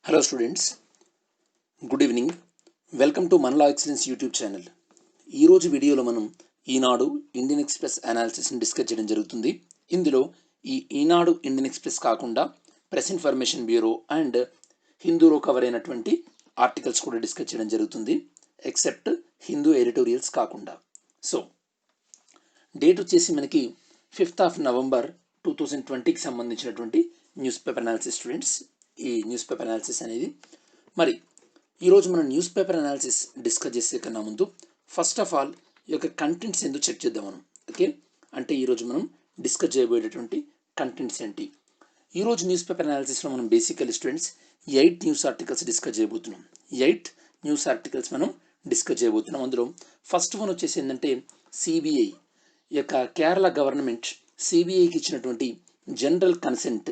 Hello students, good evening. Welcome to Manla Excellence YouTube channel. ఈ రోజు వీడియోలో మనం ఈనాడు ఇండియన్ ఎక్స్‌ప్రెస్ అనాలిసిస్ ని డిస్కస్ చేయడం జరుగుతుంది. ఇందులో ఈనాడు ఇండియన్ ఎక్స్‌ప్రెస్ కాకుండా ప్రెస్ ఇన్ఫర్మేషన్ బ్యూరో అండ్ హిందూలో కవర్ అయినటువంటి ఆర్టికల్స్ కూడా డిస్కస్ చేయడం జరుగుతుంది ఎక్సెప్ట్ హిందూ ఎడిటోరియల్స్ కాకుండా. సో డేట్ వచ్చేసి మనకి 5th of November 2020కి సంబంధించినటువంటి న్యూస్ పేపర్ అనాలిసిస్ స్టూడెంట్స్. ఈ న్యూస్ పేపర్ అనాలిసిస్ అనేది మరి ఈరోజు మనం న్యూస్ పేపర్ అనాలిసిస్ డిస్కస్ చేసే కన్నా ముందు ఫస్ట్ ఆఫ్ ఆల్ ఈ యొక్క కంటెంట్స్ ఎందుకు చెక్ చేద్దాం మనం. ఓకే, అంటే ఈరోజు మనం డిస్కస్ చేయబోయేటటువంటి కంటెంట్స్ ఏంటి. ఈరోజు న్యూస్ పేపర్ అనాలిసిస్లో మనం బేసికల్ స్టూడెంట్స్ 8 న్యూస్ ఆర్టికల్స్ డిస్కస్ చేయబోతున్నాం. 8 న్యూస్ ఆర్టికల్స్ మనం డిస్కస్ చేయబోతున్నాం. అందులో ఫస్ట్ వన్ వచ్చేసి ఏంటంటే సిబిఐ యొక్క కేరళ గవర్నమెంట్ సిబిఐకి ఇచ్చినటువంటి జనరల్ కన్సెంట్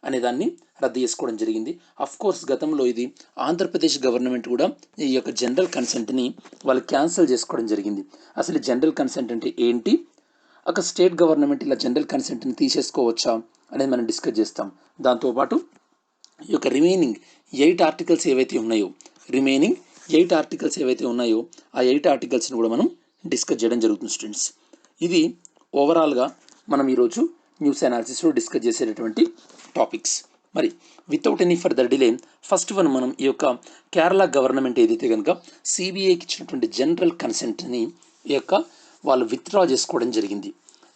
అనే దాన్ని రద్దు చేసుకోవడం జరిగింది. అఫ్ కోర్స్ గతంలో ఇది ఆంధ్రప్రదేశ్ గవర్నమెంట్ కూడా ఈ యొక్క జనరల్ కన్సెంట్ని వాళ్ళు క్యాన్సిల్ చేసుకోవడం జరిగింది. అసలు జనరల్ కన్సెంట్ అంటే ఏంటి, ఒక స్టేట్ గవర్నమెంట్ ఇలా జనరల్ కన్సెంట్ని తీసేసుకోవచ్చా అనేది మనం డిస్కస్ చేస్తాం. దాంతోపాటు ఈ యొక్క రిమైనింగ్ 8 ఆర్టికల్స్ ఏవైతే ఉన్నాయో ఆ 8 ఆర్టికల్స్ని కూడా మనం డిస్కస్ చేయడం జరుగుతుంది స్టూడెంట్స్. ఇది ఓవరాల్గా మనం ఈరోజు న్యూస్ అనాలిసిస్లో డిస్కస్ చేసేటటువంటి టాపిక్స్. మరి without any further delay first one మనం ఈ యొక్క కేరళ గవర్నమెంట్ ఏదైతే కనుక సిబిఐకి ఇచ్చినటువంటి జనరల్ కన్సెంట్ని ఈ యొక్క వాళ్ళు విత్డ్రా చేసుకోవడం జరిగింది.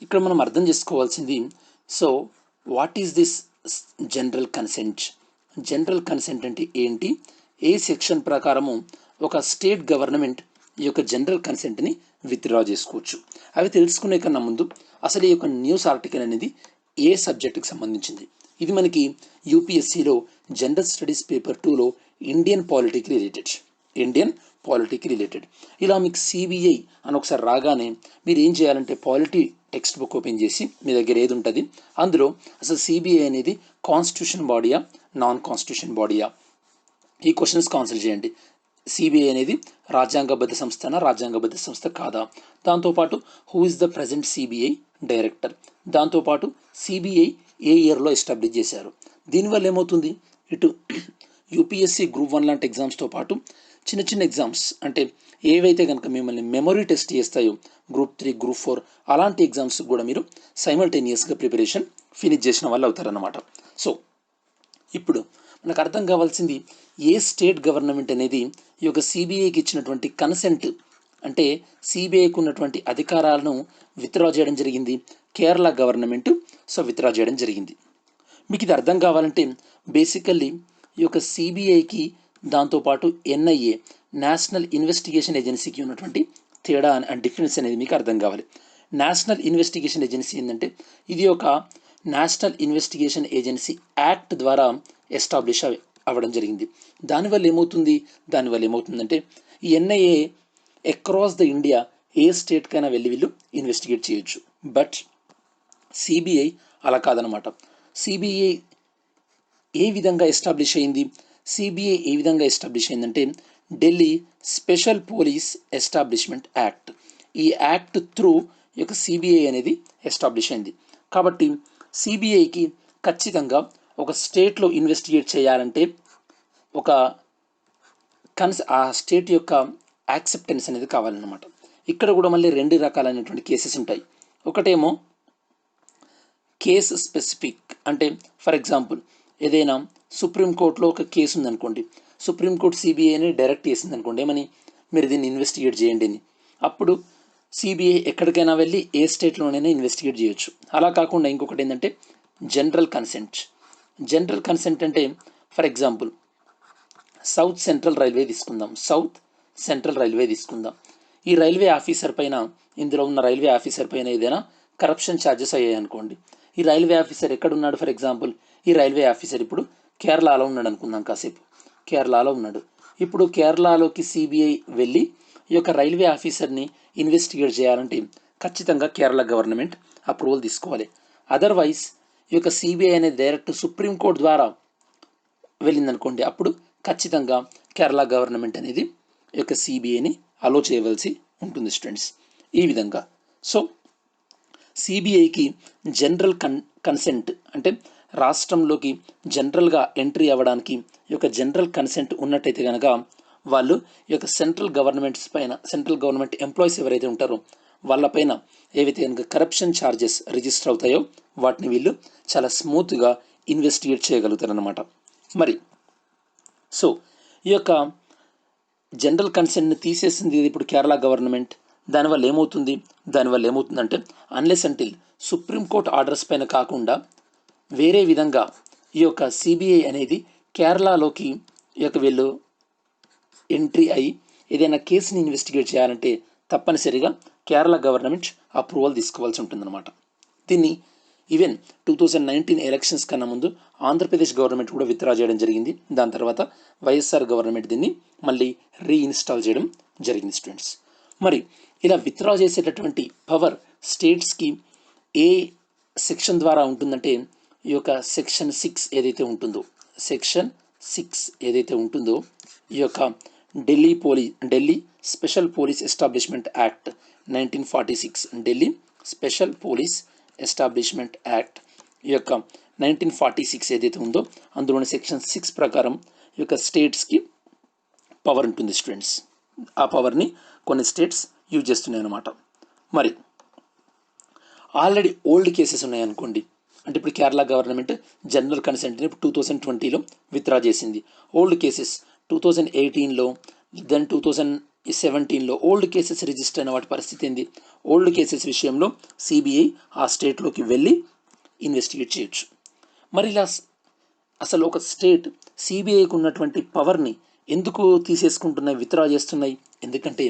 ఇక్కడ మనం అర్థం చేసుకోవాల్సింది, so what is this general consent? General consent అంటే ఏంటి, ఏ సెక్షన్ ప్రకారము ఒక స్టేట్ గవర్నమెంట్ ఈ యొక్క జనరల్ కన్సెంట్ని విత్డ్రా చేసుకోవచ్చు అవి తెలుసుకునే కన్నా ముందు అసలు ఈ యొక్క న్యూస్ ఆర్టికల్ అనేది ఏ సబ్జెక్టుకి సంబంధించింది. ఇది మనకి యూపీఎస్సీలో జనరల్ స్టడీస్ పేపర్ 2లో ఇండియన్ పాలిటీకి రిలేటెడ్ ఇలా మీకు సిబిఐ అని ఒకసారి రాగానే మీరు ఏం చేయాలంటే పాలిటీ టెక్స్ట్ బుక్ ఓపెన్ చేసి మీ దగ్గర ఏది ఉంటుంది అందులో అసలు సిబిఐ అనేది కాన్స్టిట్యూషన్ బాడీయా నాన్ కాన్స్టిట్యూషన్ బాడీయా ఈ క్వశ్చన్స్కి ఆన్సర్ చేయండి. సిబిఐ అనేది రాజ్యాంగబద్ధ సంస్థ కాదా, దాంతోపాటు who is the present CBI director, దాంతోపాటు సిబిఐ ఏ ఇయర్లో ఎస్టాబ్లిష్ చేశారు. దీనివల్ల ఏమవుతుంది, ఇటు యూపీఎస్సీ గ్రూప్ 1 లాంటి ఎగ్జామ్స్తో పాటు చిన్న చిన్న ఎగ్జామ్స్ అంటే ఏవైతే కనుక మిమ్మల్ని మెమొరీ టెస్ట్ చేస్తాయో గ్రూప్ 3 గ్రూప్ 4 అలాంటి ఎగ్జామ్స్ కూడా మీరు సైమల్టేనియస్గా ప్రిపరేషన్ ఫినిష్ చేసిన వాళ్ళు అవుతారన్నమాట. సో ఇప్పుడు మనకు అర్థం కావాల్సింది ఏ స్టేట్ గవర్నమెంట్ అనేది ఈ యొక్క సిబిఐకి ఇచ్చినటువంటి కన్సెంట్ అంటే సిబిఐకి ఉన్నటువంటి అధికారాలను విత్డ్రా చేయడం జరిగింది. కేరళ గవర్నమెంట్ విత్డ్రా చేయడం జరిగింది. మీకు ఇది అర్థం కావాలంటే బేసికల్లీ ఈ యొక్క సిబిఐకి దాంతోపాటు ఎన్ఐఏ నేషనల్ ఇన్వెస్టిగేషన్ ఏజెన్సీకి ఉన్నటువంటి తేడా అండ్ డిఫరెన్స్ అనేది మీకు అర్థం కావాలి. నేషనల్ ఇన్వెస్టిగేషన్ ఏజెన్సీ ఏంటంటే ఇది ఒక నేషనల్ ఇన్వెస్టిగేషన్ ఏజెన్సీ యాక్ట్ ద్వారా ఎస్టాబ్లిష్ అవ్వడం జరిగింది. దానివల్ల ఏమవుతుందంటే ఈ ఎన్ఐఏ అక్రాస్ ద ఇండియా ఏ స్టేట్కైనా వెళ్ళి వీళ్ళు ఇన్వెస్టిగేట్ చేయొచ్చు. బట్ సిబిఐ అలా కాదనమాట. సిబిఐ ఏ విధంగా ఎస్టాబ్లిష్ అయిందంటే Delhi special police establishment act, ఈ యాక్ట్ త్రూ ఈ యొక్క సిబిఐ అనేది ఎస్టాబ్లిష్ అయింది. కాబట్టి సిబిఐకి ఖచ్చితంగా ఒక స్టేట్లో ఇన్వెస్టిగేట్ చేయాలంటే ఆ స్టేట్ యొక్క యాక్సెప్టెన్స్ అనేది కావాలన్నమాట. ఇక్కడ కూడా మళ్ళీ 2 రకాలైనటువంటి కేసెస్ ఉంటాయి. ఒకటేమో కేసు స్పెసిఫిక్, అంటే ఫర్ ఎగ్జాంపుల్ ఏదైనా సుప్రీంకోర్టులో ఒక కేసు ఉందనుకోండి, సుప్రీంకోర్టు సిబిఐని డైరెక్ట్ చేసింది అనుకోండి, ఏమని మీరు దీన్ని ఇన్వెస్టిగేట్ చేయండి అని. అప్పుడు సిబిఐ ఎక్కడికైనా వెళ్ళి ఏ స్టేట్లోనైనా ఇన్వెస్టిగేట్ చేయొచ్చు. అలా కాకుండా ఇంకొకటి ఏంటంటే జనరల్ కన్సెంట్ అంటే for example south central railway తీసుకుందాం. ఈ రైల్వే ఆఫీసర్ పైన, ఇందులో ఉన్న రైల్వే ఆఫీసర్ పైన ఏదైనా కరప్షన్ ఛార్జెస్ అయ్యాయి అనుకోండి. ఈ రైల్వే ఆఫీసర్ ఎక్కడున్నాడు, ఫర్ ఎగ్జాంపుల్ ఈ రైల్వే ఆఫీసర్ ఇప్పుడు కేరళలో ఉన్నాడు అనుకుందాం, కాసేపు కేరళలో ఉన్నాడు. ఇప్పుడు కేరళలోకి సిబిఐ వెళ్ళి ఈ యొక్క రైల్వే ఆఫీసర్ని ఇన్వెస్టిగేట్ చేయాలంటే ఖచ్చితంగా కేరళ గవర్నమెంట్ అప్రూవల్ తీసుకోవాలి. అదర్వైజ్ ఈ యొక్క సిబిఐ అనేది డైరెక్ట్ సుప్రీంకోర్టు ద్వారా వెళ్ళిందనుకోండి, అప్పుడు ఖచ్చితంగా కేరళ గవర్నమెంట్ అనేది ఈ యొక్క సిబిఐని అలో చేయవలసి ఉంటుంది స్టూడెంట్స్. ఈ విధంగా సో సిబిఐకి జనరల్ కన్సెంట్ అంటే రాష్ట్రంలోకి జనరల్గా ఎంట్రీ అవ్వడానికి ఈ యొక్క జనరల్ కన్సెంట్ ఉన్నట్టయితే కనుక వాళ్ళు ఈ యొక్క సెంట్రల్ గవర్నమెంట్స్ పైన, సెంట్రల్ గవర్నమెంట్ ఎంప్లాయీస్ ఎవరైతే ఉంటారో వాళ్ళపైన ఏవైతే కనుక కరప్షన్ ఛార్జెస్ రిజిస్టర్ అవుతాయో వాటిని వీళ్ళు చాలా స్మూత్గా ఇన్వెస్టిగేట్ చేయగలుగుతారన్నమాట. మరి సో ఈ యొక్క జనరల్ కన్సెంట్ని తీసేసింది ఇప్పుడు కేరళ గవర్నమెంట్. దానివల్ల ఏమవుతుందంటే అన్లెస్ అంటిల్ సుప్రీంకోర్టు ఆర్డర్స్ పైన కాకుండా వేరే విధంగా ఈ యొక్క సిబిఐ అనేది కేరళలోకి ఈ యొక్క వీళ్ళు ఎంట్రీ అయ్యి ఏదైనా కేసుని ఇన్వెస్టిగేట్ చేయాలంటే తప్పనిసరిగా కేరళ గవర్నమెంట్ అప్రూవల్ తీసుకోవాల్సి ఉంటుందన్నమాట. దీన్ని ఈవెన్ 2019 ఎలక్షన్స్ కన్నా ముందు ఆంధ్రప్రదేశ్ గవర్నమెంట్ కూడా విత్డ్రా చేయడం జరిగింది. దాని తర్వాత వైఎస్ఆర్ గవర్నమెంట్ దీన్ని మళ్ళీ రీఇన్స్టాల్ చేయడం జరిగింది స్టూడెంట్స్. మరి ఇలా విత్డ్రా చేసేటటువంటి పవర్ స్టేట్స్కి ఏ సెక్షన్ ద్వారా ఉంటుందంటే ఈ యొక్క సెక్షన్ 6 ఏదైతే ఉంటుందో ఈ యొక్క Delhi special police establishment act 1946, Delhi special police establishment act ఈ యొక్క 1946 ఏదైతే ఉందో అందులోని సెక్షన్ 6 ప్రకారం ఈ యొక్క స్టేట్స్కి పవర్ ఉంటుంది స్టూడెంట్స్. ఆ పవర్ని కొన్ని స్టేట్స్ యూజ్ చేస్తున్నాయి అన్నమాట. మరి ఆల్రెడీ ఓల్డ్ కేసెస్ ఉన్నాయనుకోండి, అంటే ఇప్పుడు కేరళ గవర్నమెంట్ జనరల్ కన్సెంట్ని 2020లో విత్డ్రా చేసింది. ఓల్డ్ కేసెస్ 2018లో, దెన్ 2017లో ఓల్డ్ కేసెస్ రిజిస్టర్ అయిన వాటి పరిస్థితి ఏంది? ఓల్డ్ కేసెస్ విషయంలో సిబిఐ ఆ స్టేట్లోకి వెళ్ళి ఇన్వెస్టిగేట్ చేయొచ్చు. మరి ఇలా అసలు ఒక స్టేట్ సిబిఐకి ఉన్నటువంటి పవర్ని ఎందుకు తీసేసుకుంటున్నాయి, విత్డ్రా చేస్తున్నాయి? ఎందుకంటే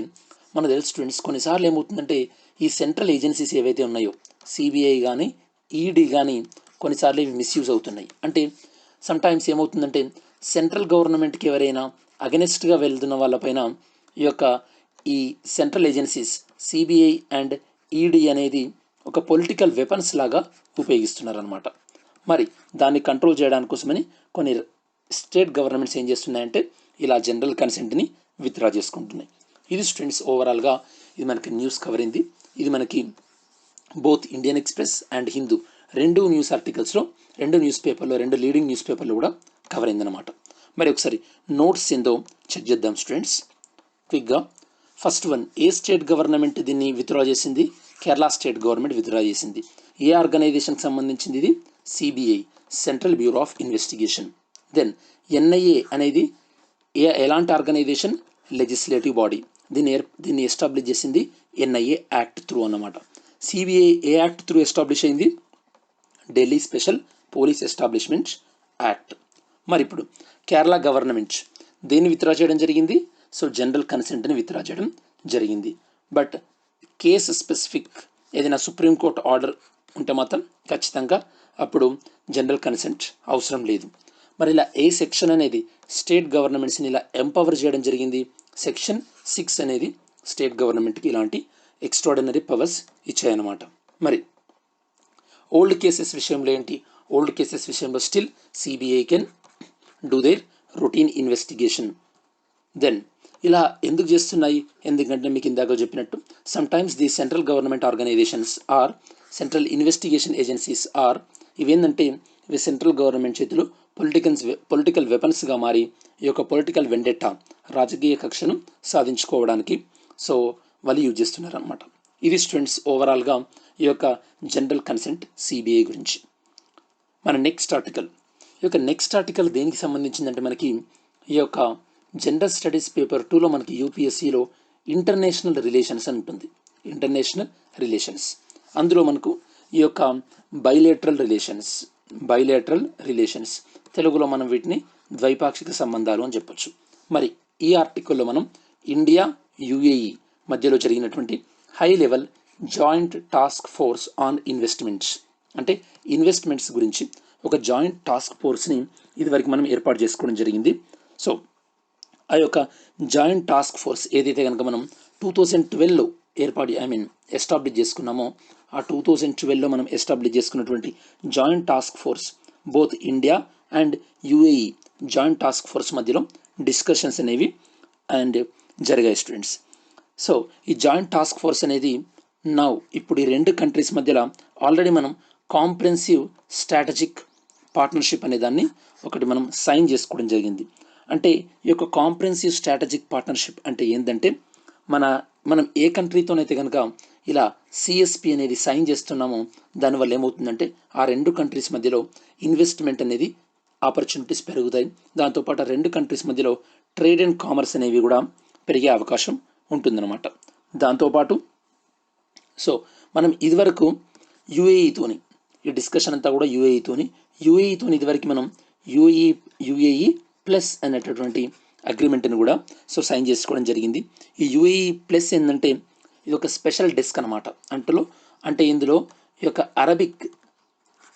మన తెలుసు స్టూడెంట్స్, కొన్నిసార్లు ఏమవుతుందంటే ఈ సెంట్రల్ ఏజెన్సీస్ ఏవైతే ఉన్నాయో సిబిఐ కానీ ఈడీ కానీ కొన్నిసార్లు ఇవి మిస్యూజ్ అవుతున్నాయి. అంటే సమ్టైమ్స్ ఏమవుతుందంటే సెంట్రల్ గవర్నమెంట్కి ఎవరైనా అగెనిస్ట్గా వెళ్తున్న వాళ్ళపైన ఈ central agencies CBI and ED అనేది ఒక పొలిటికల్ వెపన్స్ లాగా ఉపయోగిస్తున్నారనమాట. మరి దాన్ని కంట్రోల్ చేయడానికి కోసమని కొన్ని స్టేట్ గవర్నమెంట్స్ ఏం చేస్తున్నాయంటే ఇలా జనరల్ కన్సెంట్ని విత్డ్రా చేసుకుంటున్నాయి. ఇది స్టూడెంట్స్ ఓవరాల్గా ఇది మనకి న్యూస్ కవర్ అయింది. ఇది మనకి both Indian express and Hindu రెండు న్యూస్ ఆర్టికల్స్లో, రెండు లీడింగ్ న్యూస్ పేపర్లో కూడా కవర్ అయిందనమాట. మరి ఒకసారి నోట్స్ ఏందో చెక్ చేద్దాం స్టూడెంట్స్ క్విక్గా. ఫస్ట్ వన్, ఏ స్టేట్ గవర్నమెంట్ దీన్ని విత్డ్రా చేసింది? కేరళ స్టేట్ గవర్నమెంట్ విత్డ్రా చేసింది. ఏ ఆర్గనైజేషన్కి సంబంధించింది ఇది? CBI, central bureau of investigation. Then NIA అనేది ఎలాంటి ఆర్గనైజేషన్? Legislative body. దీన్ని ఎస్టాబ్లిష్ చేసింది ఎన్ఐఏ యాక్ట్ త్రూ అన్నమాట. సిబిఐ ఏ యాక్ట్ త్రూ ఎస్టాబ్లిష్ అయింది? Delhi special police establishment act. మరి ఇప్పుడు కేరళ గవర్నమెంట్ దేన్ని విత్డ్రా చేయడం జరిగింది? సో జనరల్ కన్సెంట్ని విత్డ్రా చేయడం జరిగింది. బట్ కేసు స్పెసిఫిక్ ఏదైనా సుప్రీంకోర్టు ఆర్డర్ ఉంటే మాత్రం ఖచ్చితంగా అప్పుడు జనరల్ కన్సెంట్ అవసరం లేదు. మరి ఇలా ఏ సెక్షన్ అనేది స్టేట్ గవర్నమెంట్స్ని ఇలా ఎంపవర్ చేయడం జరిగింది? సెక్షన్ 6 అనేది స్టేట్ గవర్నమెంట్కి ఇలాంటి ఎక్స్ట్రాడినరీ పవర్స్ ఇచ్చాయన్నమాట. మరి ఓల్డ్ కేసెస్ విషయంలో ఏంటి? ఓల్డ్ కేసెస్ విషయంలో still CBI can do their routine investigation. Then ఇలా ఎందుకు చేస్తున్నాయి? ఎందుకంటే మీకు ఇందాక చెప్పినట్టు sometimes the central government organizations or central investigation agencies or ఇవేంటంటే ఇవి సెంట్రల్ గవర్నమెంట్ చేతిలో పొలిటికల్ వెపన్స్గా మారి ఈ యొక్క పొలిటికల్ వెండెట్టా రాజకీయ కక్షను సాధించుకోవడానికి సో వాళ్ళు యూజ్ చేస్తున్నారు అనమాట. ఇది స్టూడెంట్స్ ఓవరాల్గా ఈ యొక్క జనరల్ కన్సెంట్ సిబిఐ గురించి. మన నెక్స్ట్ ఆర్టికల్ దేనికి సంబంధించిందంటే మనకి ఈ యొక్క జనరల్ స్టడీస్ పేపర్ 2లో మనకి యూపీఎస్సీలో ఇంటర్నేషనల్ రిలేషన్స్ అని ఉంటుంది. ఇంటర్నేషనల్ రిలేషన్స్ అందులో మనకు ఈ యొక్క బైలేటరల్ రిలేషన్స్ తెలుగులో మనం వీటిని ద్వైపాక్షిక సంబంధాలు అని చెప్పొచ్చు. మరి ఈ ఆర్టికల్లో మనం ఇండియా యుఏఈ మధ్యలో జరిగినటువంటి high level joint task force on investments, అంటే ఇన్వెస్ట్మెంట్స్ గురించి ఒక జాయింట్ టాస్క్ ఫోర్స్ని ఇదివరకు మనం ఏర్పాటు చేసుకోవడం జరిగింది. సో ఆ యొక్క జాయింట్ టాస్క్ ఫోర్స్ ఏదైతే కనుక మనం 2012లో ఎస్టాబ్లిష్ చేసుకున్నామో ఆ 2012లో మనం ఎస్టాబ్లిష్ చేసుకున్నటువంటి joint task force both India and UAE joint task force మధ్యలో డిస్కషన్స్ అనేవి అండ్ జరిగాయి స్టూడెంట్స్. సో ఈ జాయింట్ టాస్క్ ఫోర్స్ అనేది ఇప్పుడు ఈ రెండు కంట్రీస్ మధ్యలో ఆల్రెడీ మనం కాంప్రెహెన్సివ్ స్ట్రాటజిక్ పార్ట్నర్షిప్ అనే దాన్ని ఒకటి మనం సైన్ చేసుకోవడం జరిగింది. అంటే ఈ యొక్క కాంప్రహెన్సివ్ స్ట్రాటజిక్ పార్ట్నర్షిప్ అంటే ఏంటంటే మనం ఏ కంట్రీతోనైతే కనుక ఇలా సిఎస్పి అనేది సైన్ చేస్తున్నామో దానివల్ల ఏమవుతుందంటే ఆ రెండు కంట్రీస్ మధ్యలో ఇన్వెస్ట్మెంట్ అనేది ఆపర్చునిటీస్ పెరుగుతాయి. దాంతోపాటు ఆ రెండు కంట్రీస్ మధ్యలో ట్రేడ్ అండ్ కామర్స్ అనేవి కూడా పెరిగే అవకాశం ఉంటుందన్నమాట. దాంతోపాటు సో మనం ఇదివరకు యుఏఈతోని ఈ డిస్కషన్ అంతా కూడా యుఏఈతోని ఇదివరకు మనం యుఏఈ ప్లస్ అనేటటువంటి అగ్రిమెంట్ని కూడా సో సైన్ చేసుకోవడం జరిగింది. ఈ యుఏఈ ప్లస్ ఏంటంటే ఇది ఒక స్పెషల్ డెస్క్ అనమాట. అంటే ఇందులో ఈ యొక్క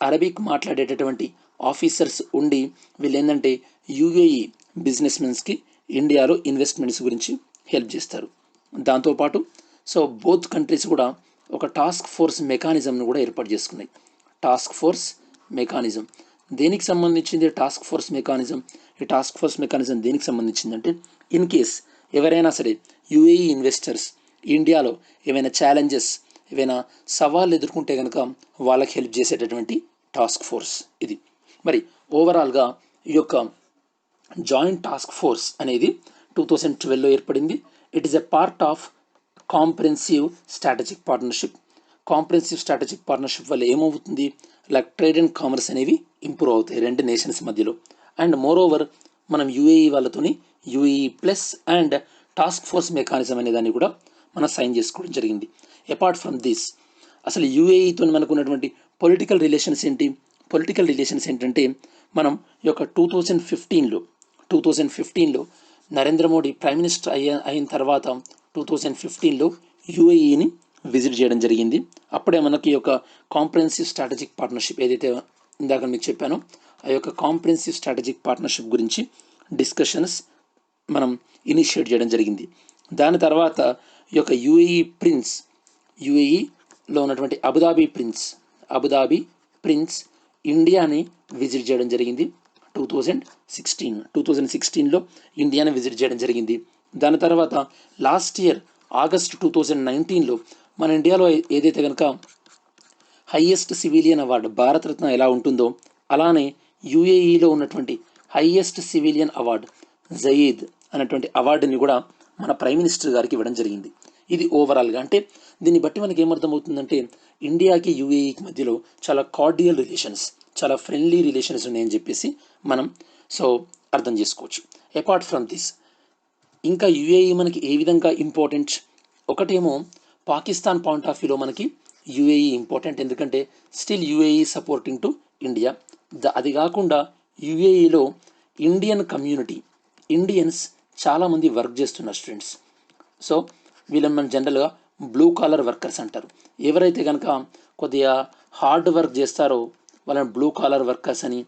అరబిక్ మాట్లాడేటటువంటి ఆఫీసర్స్ ఉండి వీళ్ళు ఏంటంటే యుఏఈ బిజినెస్ మెన్స్కి ఇండియాలో ఇన్వెస్ట్మెంట్స్ గురించి హెల్ప్ చేస్తారు. దాంతోపాటు సో బోత్ కంట్రీస్ కూడా ఒక టాస్క్ ఫోర్స్ మెకానిజంను కూడా ఏర్పాటు చేసుకున్నాయి. టాస్క్ ఫోర్స్ మెకానిజం దేనికి సంబంధించింది? Task force mechanism. ఈ టాస్క్ ఫోర్స్ మెకానిజం దేనికి సంబంధించిందంటే ఇన్ కేస్ ఎవరైనా సరే యుఏఈ ఇన్వెస్టర్స్ ఇండియాలో ఏమైనా ఛాలెంజెస్ ఏవైనా సవాళ్ళు ఎదుర్కొంటే కనుక వాళ్ళకి హెల్ప్ చేసేటటువంటి టాస్క్ ఫోర్స్ ఇది. మరి ఓవరాల్గా ఈ యొక్క జాయింట్ టాస్క్ ఫోర్స్ అనేది 2012లో ఏర్పడింది. It is a part of comprehensive strategic partnership. Comprehensive strategic partnership వల్ల ఏమవుతుంది? లైక్ ట్రేడ్ అండ్ కామర్స్ అనేవి ఇంప్రూవ్ అవుతాయి రెండు నేషన్స్ మధ్యలో. అండ్ మోర్ ఓవర్ మనం యుఏఈ వాళ్ళతోని UAE plus and task force mechanism అనే దాన్ని కూడా మనం సైన్ చేసుకోవడం జరిగింది. అపార్ట్ ఫ్రమ్ దిస్ అసలు యుఏఈతో మనకు ఉన్నటువంటి పొలిటికల్ రిలేషన్స్ ఏంటంటే మనం ఈ యొక్క 2015లో నరేంద్ర మోడీ ప్రైమ్ మినిస్టర్ అయిన తర్వాత 2015లో యుఏఈని విజిట్ చేయడం జరిగింది. అప్పుడే మనకి ఈ యొక్క కాంప్రహెన్సివ్ స్ట్రాటజిక్ పార్ట్నర్షిప్ ఏదైతే ఇందాక మీకు చెప్పానో ఆ యొక్క కాంప్రహెన్సివ్ స్ట్రాటజిక్ పార్ట్నర్షిప్ గురించి డిస్కషన్స్ మనం ఇనిషియేట్ చేయడం జరిగింది. దాని తర్వాత ఈ యొక్క యుఏఈలో ఉన్నటువంటి అబుదాబి ప్రిన్స్ ఇండియాని విజిట్ చేయడం జరిగింది. 2016లో ఇండియాని విజిట్ చేయడం జరిగింది. దాని తర్వాత లాస్ట్ ఇయర్ ఆగస్ట్ 2019లో మన ఇండియాలో ఏదైతే కనుక హైయెస్ట్ సివిలియన్ అవార్డు భారతరత్న ఎలా ఉంటుందో అలానే యుఏఈలో ఉన్నటువంటి హైయెస్ట్ సివిలియన్ అవార్డు జయీద్ అనేటువంటి అవార్డుని కూడా మన ప్రైమ్ మినిస్టర్ గారికి ఇవ్వడం జరిగింది. ఇది ఓవరాల్గా అంటే దీన్ని బట్టి మనకి ఏమర్థమవుతుందంటే ఇండియాకి యుఏఈకి మధ్యలో చాలా కార్డియల్ రిలేషన్స్, చాలా ఫ్రెండ్లీ రిలేషన్స్ ఉన్నాయని చెప్పేసి మనం సో అర్థం చేసుకోవచ్చు. అపార్ట్ ఫ్రమ్ దిస్ ఇంకా యుఏఈ మనకి ఏ విధంగా ఇంపార్టెంట్? ఒకటేమో పాకిస్తాన్ పాయింట్ ఆఫ్ వ్యూలో మనకి యుఏఈ ఇంపార్టెంట్, ఎందుకంటే still UAE supporting to India. అది కాకుండా యుఏఈలో ఇండియన్స్ చాలామంది వర్క్ చేస్తున్నారు స్టూడెంట్స్. సో వీళ్ళని మనం జనరల్గా బ్లూ కాలర్ వర్కర్స్ అంటారు. ఎవరైతే కనుక కొద్దిగా హార్డ్ వర్క్ చేస్తారో వాళ్ళని బ్లూ కాలర్ వర్కర్స్ అని,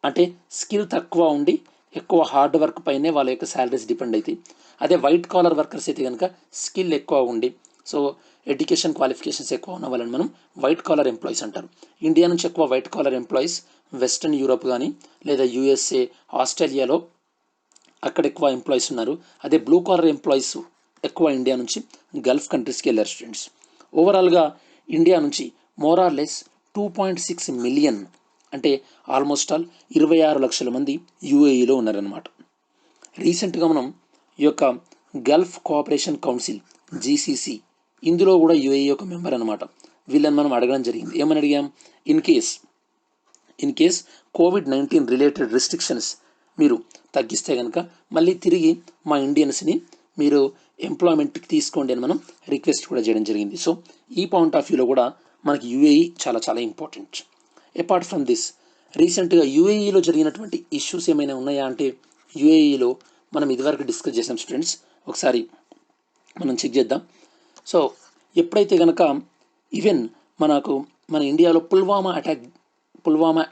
అంటే స్కిల్ తక్కువ ఉండి ఎక్కువ హార్డ్ వర్క్ పైనే వాళ్ళ యొక్క శాలరీస్ డిపెండ్ అవుతాయి. అదే వైట్ కాలర్ వర్కర్స్ అయితే కనుక స్కిల్ ఎక్కువ ఉండి సో ఎడ్యుకేషన్ క్వాలిఫికేషన్స్ ఎక్కువ ఉన్న వాళ్ళని మనం వైట్ కాలర్ ఎంప్లాయీస్ అంటారు. ఇండియా నుంచి ఎక్కువ white collar employees western Europe కానీ లేదా యుఎస్ఏ, ఆస్ట్రేలియాలో అక్కడ ఎక్కువ ఎంప్లాయీస్ ఉన్నారు. అదే బ్లూ కాలర్ ఎంప్లాయీస్ ఎక్కువ ఇండియా నుంచి గల్ఫ్ కంట్రీస్కి వెళ్ళారు స్టూడెంట్స్. ఓవరాల్గా ఇండియా నుంచి మోర్ ఆర్ లెస్ 2.6 మిలియన్ అంటే ఆల్మోస్ట్ ఆల్ 26 లక్షల మంది యుఏఈలో ఉన్నారనమాట. రీసెంట్గా మనం ఈ యొక్క గల్ఫ్ కోఆపరేషన్ కౌన్సిల్ జీసీసీ ఇందులో కూడా యుఏఈ ఒక మెంబర్ అనమాట. వీళ్ళని మనం అడగడం జరిగింది. ఏమని అడిగాం? In case COVID-19 related restrictions మీరు తగ్గిస్తే కనుక మళ్ళీ తిరిగి మా ఇండియన్స్ని మీరు ఎంప్లాయ్మెంట్కి తీసుకోండి అని మనం రిక్వెస్ట్ కూడా చేయడం జరిగింది. సో ఈ పాయింట్ ఆఫ్ వ్యూలో కూడా మనకి యుఏఈ చాలా చాలా ఇంపార్టెంట్. అపార్ట్ ఫ్రమ్ దిస్ రీసెంట్గా యుఏఈలో జరిగినటువంటి ఇష్యూస్ ఏమైనా ఉన్నాయా అంటే యుఏఈలో మనం ఇదివరకు డిస్కస్ చేసాం స్టూడెంట్స్, ఒకసారి మనం చెక్ చేద్దాం. సో ఎప్పుడైతే కనుక ఈవెన్ మన ఇండియాలో పుల్వామా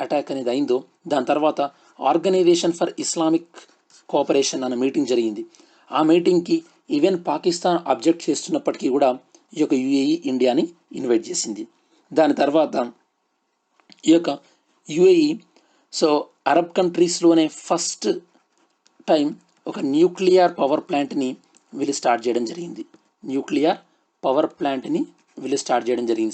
అటాక్ అనేది అయిందో దాని తర్వాత ఆర్గనైజేషన్ ఫర్ ఇస్లామిక్ కోఆపరేషన్ అనే మీటింగ్ జరిగింది. ఆ మీటింగ్కి ఈవెన్ పాకిస్తాన్ అబ్జెక్ట్ చేస్తున్నప్పటికీ కూడా ఈ యొక్క యుఏఈ ఇండియాని ఇన్వైట్ చేసింది. దాని తర్వాత ఈ యొక్క యుఏఈ సో అరబ్ కంట్రీస్లోనే ఫస్ట్ టైం ఒక న్యూక్లియర్ పవర్ ప్లాంట్ని వీళ్ళు స్టార్ట్ చేయడం జరిగింది.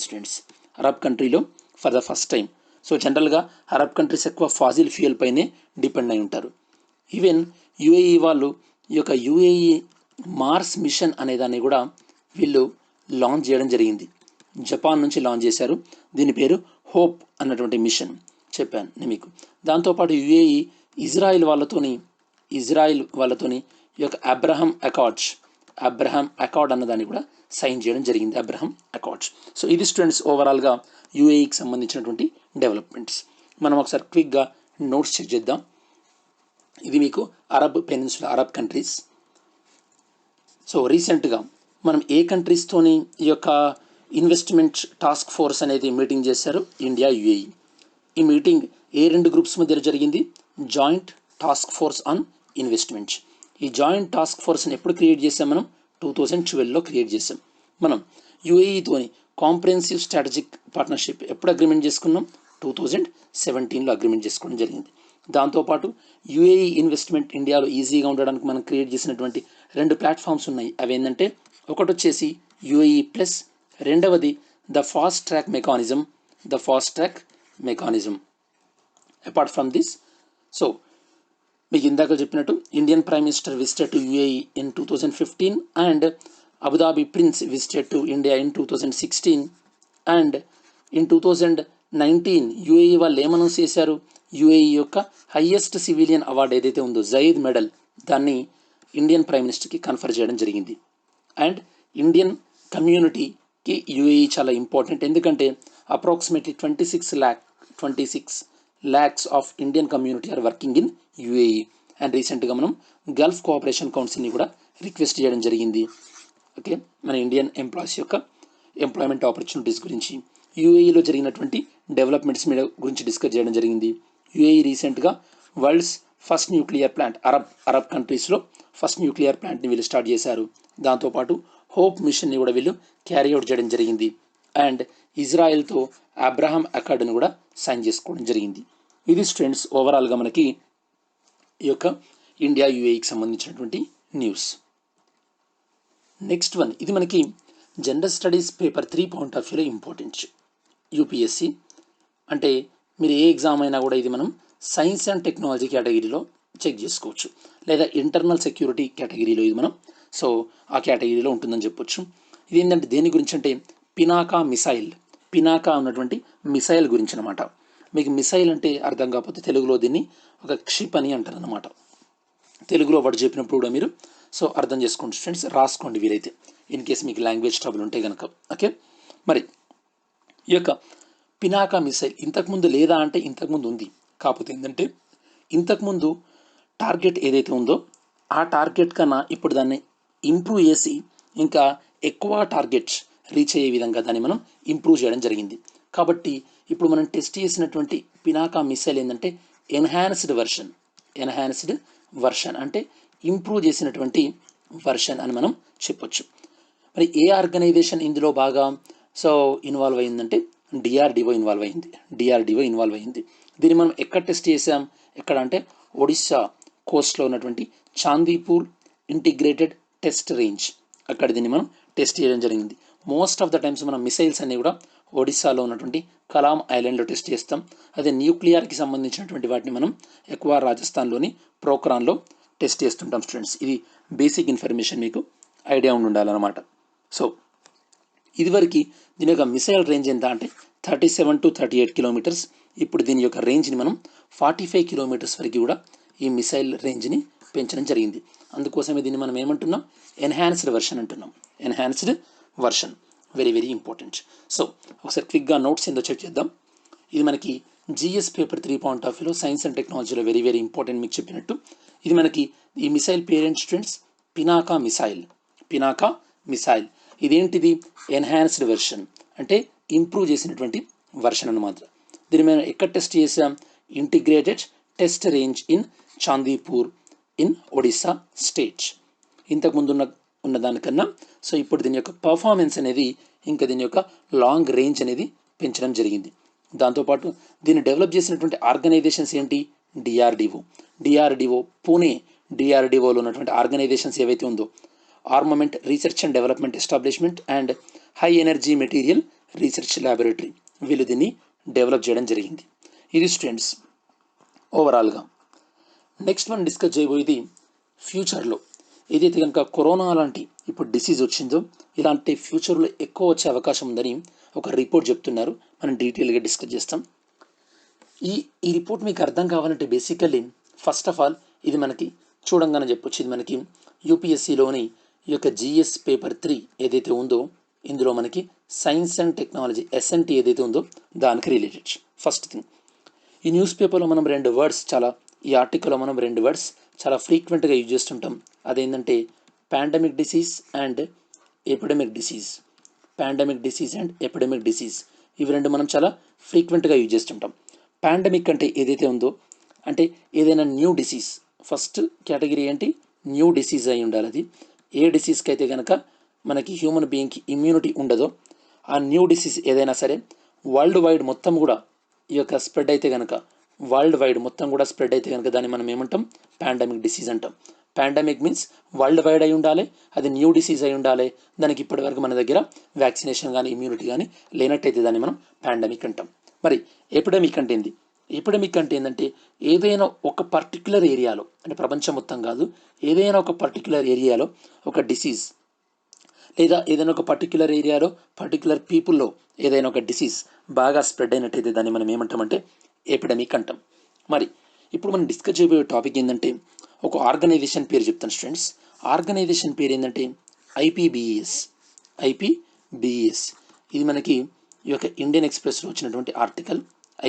స్టూడెంట్స్ అరబ్ కంట్రీలో for the first time. So జనరల్గా అరబ్ కంట్రీస్ ఎక్కువ ఫాజిల్ ఫ్యూయల్ పైనే డిపెండ్ అయి ఉంటారు. ఈవెన్ యుఏఈ వాళ్ళు ఈ యొక్క యుఏఈ మార్స్ మిషన్ అనే దాన్ని కూడా వీళ్ళు లాంచ్ చేయడం జరిగింది. జపాన్ నుంచి లాంచ్ చేశారు. దీని పేరు హోప్ అన్నటువంటి మిషన్ చెప్పాను నేను మీకు. దాంతోపాటు యుఏఈ ఇజ్రాయిల్ వాళ్ళతోని ఈ యొక్క అబ్రహం అకార్డ్ అన్నదాన్ని కూడా సైన్ చేయడం జరిగింది, అబ్రహం అకార్డ్స్. సో ఇది స్టూడెంట్స్ ఓవరాల్గా యుఏఈకి సంబంధించినటువంటి డెవలప్మెంట్స్. మనం ఒకసారి క్విక్గా నోట్స్ చెక్ చేద్దాం. ఇది మీకు Arab peninsula, Arab countries. So రీసెంట్గా మనం ఏ కంట్రీస్తోని ఈ యొక్క ఇన్వెస్ట్మెంట్ టాస్క్ ఫోర్స్ అనేది మీటింగ్ చేశారు? India, UAE. ఈ మీటింగ్ ఏ రెండు గ్రూప్స్ మధ్య జరిగింది? Joint task force on investments. ఈ జాయింట్ టాస్క్ ఫోర్స్ని ఎప్పుడు క్రియేట్ చేసాం? మనం 2012లో క్రియేట్ చేసాం. మనం యుఏఈతోని కాంప్రహెన్సివ్ స్ట్రాటజిక్ పార్ట్నర్షిప్ ఎప్పుడు అగ్రిమెంట్ చేసుకున్నాం? 2017లో అగ్రిమెంట్ చేసుకోవడం జరిగింది. దాంతోపాటు యుఏఈ ఇన్వెస్ట్మెంట్ ఇండియాలో ఈజీగా ఉండడానికి మనం క్రియేట్ చేసినటువంటి 2 ప్లాట్ఫామ్స్ ఉన్నాయి. అవి ఏంటంటే ఒకటి వచ్చేసి యుఏఈ ప్లస్, రెండవది the fast track mechanism. Apart from this, so మీకు ఇందాక చెప్పినట్టు Indian prime minister visited to UAE in 2015 and Abu Dhabi prince visited to India in 2016 and in 2019 UAE వాళ్ళు ఏమనౌన్స్ చేశారు? యుఏఈ యొక్క హయ్యెస్ట్ సివిలియన్ అవార్డు ఏదైతే ఉందో Zayed medal, దాన్ని ఇండియన్ ప్రైమ్ మినిస్టర్కి కన్ఫర్ చేయడం జరిగింది. అండ్ ఇండియన్ కమ్యూనిటీకి యుఏఈ చాలా ఇంపార్టెంట్, ఎందుకంటే approximately 26 lakhs of Indian community are working in UAE. And రీసెంట్గా మనం గల్ఫ్ కోఆపరేషన్ కౌన్సిల్ని కూడా రిక్వెస్ట్ చేయడం జరిగింది. ఓకే, మన ఇండియన్ ఎంప్లాయీస్ యొక్క ఎంప్లాయ్మెంట్ ఆపర్చునిటీస్ గురించి, యుఏఈలో జరిగినటువంటి డెవలప్మెంట్స్ మీద గురించి డిస్కస్ చేయడం జరిగింది. యుఏఈ రీసెంట్గా world's first nuclear plant, Arab కంట్రీస్లో ఫస్ట్ న్యూక్లియర్ ప్లాంట్ని వీళ్ళు స్టార్ట్ చేశారు. దాంతోపాటు హోప్ మిషన్ని కూడా వీళ్ళు క్యారీ అవుట్ చేయడం జరిగింది. అండ్ ఇజ్రాయెల్తో అబ్రహం అకార్డును కూడా సైన్ చేసుకోవడం జరిగింది. ఇది స్టూడెంట్స్ ఓవరాల్గా మనకి ఈ యొక్క ఇండియా యుఏఈకి సంబంధించినటువంటి న్యూస్. నెక్స్ట్ వన్, ఇది మనకి general studies paper 3 point of వ్యూలో ఇంపార్టెంట్. యూపీఎస్సి అంటే మీరు ఏ ఎగ్జామ్ అయినా కూడా ఇది మనం సైన్స్ అండ్ టెక్నాలజీ కేటగిరీలో చెక్ చేసుకోవచ్చు, లేదా ఇంటర్నల్ సెక్యూరిటీ కేటగిరీలో ఇది మనం ఆ కేటగిరీలో ఉంటుందని చెప్పొచ్చు. ఇది ఏంటంటే దేని గురించి అంటే పినాకా ఉన్నటువంటి మిసైల్ గురించి అనమాట. మీకు మిసైల్ అంటే అర్థం కాకపోతే తెలుగులో దీన్ని ఒక క్షిపణి అంటారు అనమాట. తెలుగులో వర్డ్ చెప్పినప్పుడు కూడా మీరు అర్థం చేసుకోండి ఫ్రెండ్స్, రాసుకోండి వీలైతే, ఇన్ కేస్ మీకు లాంగ్వేజ్ ట్రబుల్ ఉంటే కనుక. ఓకే, మరి ఈ యొక్క పినాకా మిసైల్ ఇంతకుముందు లేదా అంటే ఇంతకుముందు ఉంది, కాకపోతే ఏంటంటే ఇంతకుముందు టార్గెట్ ఏదైతే ఉందో ఆ టార్గెట్ కన్నా ఇప్పుడు దాన్ని ఇంప్రూవ్ చేసి ఇంకా ఎక్కువ టార్గెట్స్ రీచ్ అయ్యే విధంగా దాన్ని మనం ఇంప్రూవ్ చేయడం జరిగింది. కాబట్టి ఇప్పుడు మనం టెస్ట్ చేసినటువంటి పినాకా మిసైల్ ఏంటంటే ఎన్హాన్స్డ్ వర్షన్ అంటే ఇంప్రూవ్ చేసినటువంటి వర్షన్ అని మనం చెప్పొచ్చు. మరి ఏ ఆర్గనైజేషన్ ఇందులో బాగా ఇన్వాల్వ్ అయిందంటే డిఆర్డిఓ ఇన్వాల్వ్ అయింది. దీన్ని మనం ఎక్కడ టెస్ట్ చేసాం? ఎక్కడ అంటే ఒడిస్సా కోస్ట్లో ఉన్నటువంటి చాందీపూర్ ఇంటిగ్రేటెడ్ టెస్ట్ రేంజ్, అక్కడ దీన్ని మనం టెస్ట్ చేయడం జరిగింది. మోస్ట్ ఆఫ్ ద టైమ్స్ మనం మిసైల్స్ అన్ని కూడా ఒడిస్సాలో ఉన్నటువంటి కలాం ఐలాండ్లో టెస్ట్ చేస్తాం. అదే న్యూక్లియర్కి సంబంధించినటువంటి వాటిని మనం ఎక్కువ రాజస్థాన్లోని పోఖ్రాన్లో టెస్ట్ చేస్తుంటాం స్టూడెంట్స్. ఇది బేసిక్ ఇన్ఫర్మేషన్ మీకు ఐడియా ఉండాలన్నమాట. ఇదివరకు దీని యొక్క మిసైల్ రేంజ్ ఎంత అంటే 37 to 38 కిలోమీటర్స్. ఇప్పుడు దీని యొక్క రేంజ్ని మనం 45 కిలోమీటర్స్ వరకు కూడా ఈ మిసైల్ రేంజ్ని పెంచడం జరిగింది. అందుకోసమే దీన్ని మనం ఏమంటున్నాం? ఎన్హాన్స్డ్ వర్షన్ అంటున్నాం. Enhanced version very very important. ఒకసారి క్విక్గా నోట్స్ ఏందో చెక్ చేద్దాం. ఇది మనకి జిఎస్ పేపర్ 3 పాయింట్ ఆఫ్ వ్యూలో సైన్స్ అండ్ టెక్నాలజీలో వెరీ వెరీ ఇంపార్టెంట్. మీకు చెప్పినట్టు ఇది మనకి ఈ missile parent students Pinaka missile. ఇదేంటిది? ఎన్హాన్స్డ్ వెర్షన్ అంటే ఇంప్రూవ్ చేసినటువంటి వర్షన్ అన్నమాట. దీన్ని మేము ఎక్కడ టెస్ట్ చేసాం? Integrated test range in Chandipur in Odisha state. ఇంతకుముందు ఉన్న దానికన్నా ఇప్పుడు దీని యొక్క పర్ఫార్మెన్స్ అనేది ఇంకా దీని యొక్క లాంగ్ రేంజ్ అనేది పెంచడం జరిగింది. దాంతోపాటు దీన్ని డెవలప్ చేసినటువంటి ఆర్గనైజేషన్స్ ఏంటి? డిఆర్డిఓ పూణే, డిఆర్డిఓలో ఉన్నటువంటి ఆర్గనైజేషన్స్ ఏవైతే ఉందో armament research and development establishment and high energy material research laboratory, వీళ్ళు దీన్ని డెవలప్ చేయడం జరిగింది. ఇది స్టూడెంట్స్ ఓవరాల్గా. నెక్స్ట్ మనం డిస్కస్ చేయబోయేది ఫ్యూచర్లో ఏదైతే కనుక కరోనా లాంటి ఇప్పుడు డిసీజ్ వచ్చిందో ఇలాంటి ఫ్యూచర్లో ఎక్కువ వచ్చే అవకాశం ఉందని ఒక రిపోర్ట్ చెప్తున్నారు. మనం డీటెయిల్గా డిస్కస్ చేస్తాం. ఈ రిపోర్ట్ మీకు అర్థం కావాలంటే బేసికల్లీ ఫస్ట్ ఆఫ్ ఆల్ ఇది మనకి చూడంగానే చెప్పొచ్చు, ఇది మనకి యూపీఎస్సీలోని ఈ యొక్క జిఎస్ పేపర్ 3 ఏదైతే ఉందో ఇందులో మనకి సైన్స్ అండ్ టెక్నాలజీ ఎస్ఎన్టీ ఏదైతే ఉందో దానికి రిలేటెడ్. ఫస్ట్ థింగ్, ఈ న్యూస్ పేపర్లో మనం ఈ ఆర్టికల్లో మనం 2 వర్డ్స్ చాలా ఫ్రీక్వెంట్గా యూజ్ చేస్తుంటాం. అదేంటంటే pandemic disease and epidemic disease. Pandemic disease and epidemic disease ఇవి 2 మనం చాలా ఫ్రీక్వెంట్గా యూజ్ చేస్తుంటాం. పాండమిక్ అంటే ఏదైతే ఉందో అంటే ఏదైనా న్యూ డిసీజ్, ఫస్ట్ కేటగిరీ ఏంటి, న్యూ డిసీజ్ అయి ఉండాలి. అది ఏ డిసీజ్కి అయితే కనుక మనకి హ్యూమన్ బీయింగ్కి ఇమ్యూనిటీ ఉండదో ఆ న్యూ డిసీజ్ ఏదైనా సరే వరల్డ్ వైడ్ మొత్తం కూడా ఈ యొక్క స్ప్రెడ్ అయితే కనుక వరల్డ్ వైడ్ మొత్తం కూడా స్ప్రెడ్ అయితే కనుక దాన్ని మనం ఏమంటాం, పాండమిక్ డిసీజ్ అంటాం. పాండమిక్ మీన్స్ వరల్డ్ వైడ్ అయి ఉండాలి, అది న్యూ డిసీజ్ అయి ఉండాలి, దానికి ఇప్పటివరకు మన దగ్గర వ్యాక్సినేషన్ కానీ ఇమ్యూనిటీ కానీ లేనట్టయితే దాన్ని మనం పాండమిక్ అంటాం. మరి ఎపిడమిక్ అంటే ఏంది? ఎపిడమిక్ అంటే ఏంటంటే ఏదైనా ఒక పర్టిక్యులర్ ఏరియాలో, అంటే ప్రపంచం మొత్తం కాదు, ఏదైనా ఒక పర్టిక్యులర్ ఏరియాలో ఒక డిసీజ్ లేదా ఏదైనా ఒక పర్టిక్యులర్ ఏరియాలో పర్టిక్యులర్ పీపుల్లో ఏదైనా ఒక డిసీజ్ బాగా స్ప్రెడ్ అయినట్టయితే దాన్ని మనం ఏమంటామంటే ఎపిడమిక్ అంటాం. మరి ఇప్పుడు మనం డిస్కస్ చేయబోయే టాపిక్ ఏంటంటే ఒక ఆర్గనైజేషన్ పేరు చెప్తాను స్టూడెంట్స్. ఆర్గనైజేషన్ పేరు ఏంటంటే ఐపీబీఎస్. ఐపీబీఎస్ ఇది మనకి ఈ యొక్క ఇండియన్ ఎక్స్ప్రెస్లో వచ్చినటువంటి ఆర్టికల్.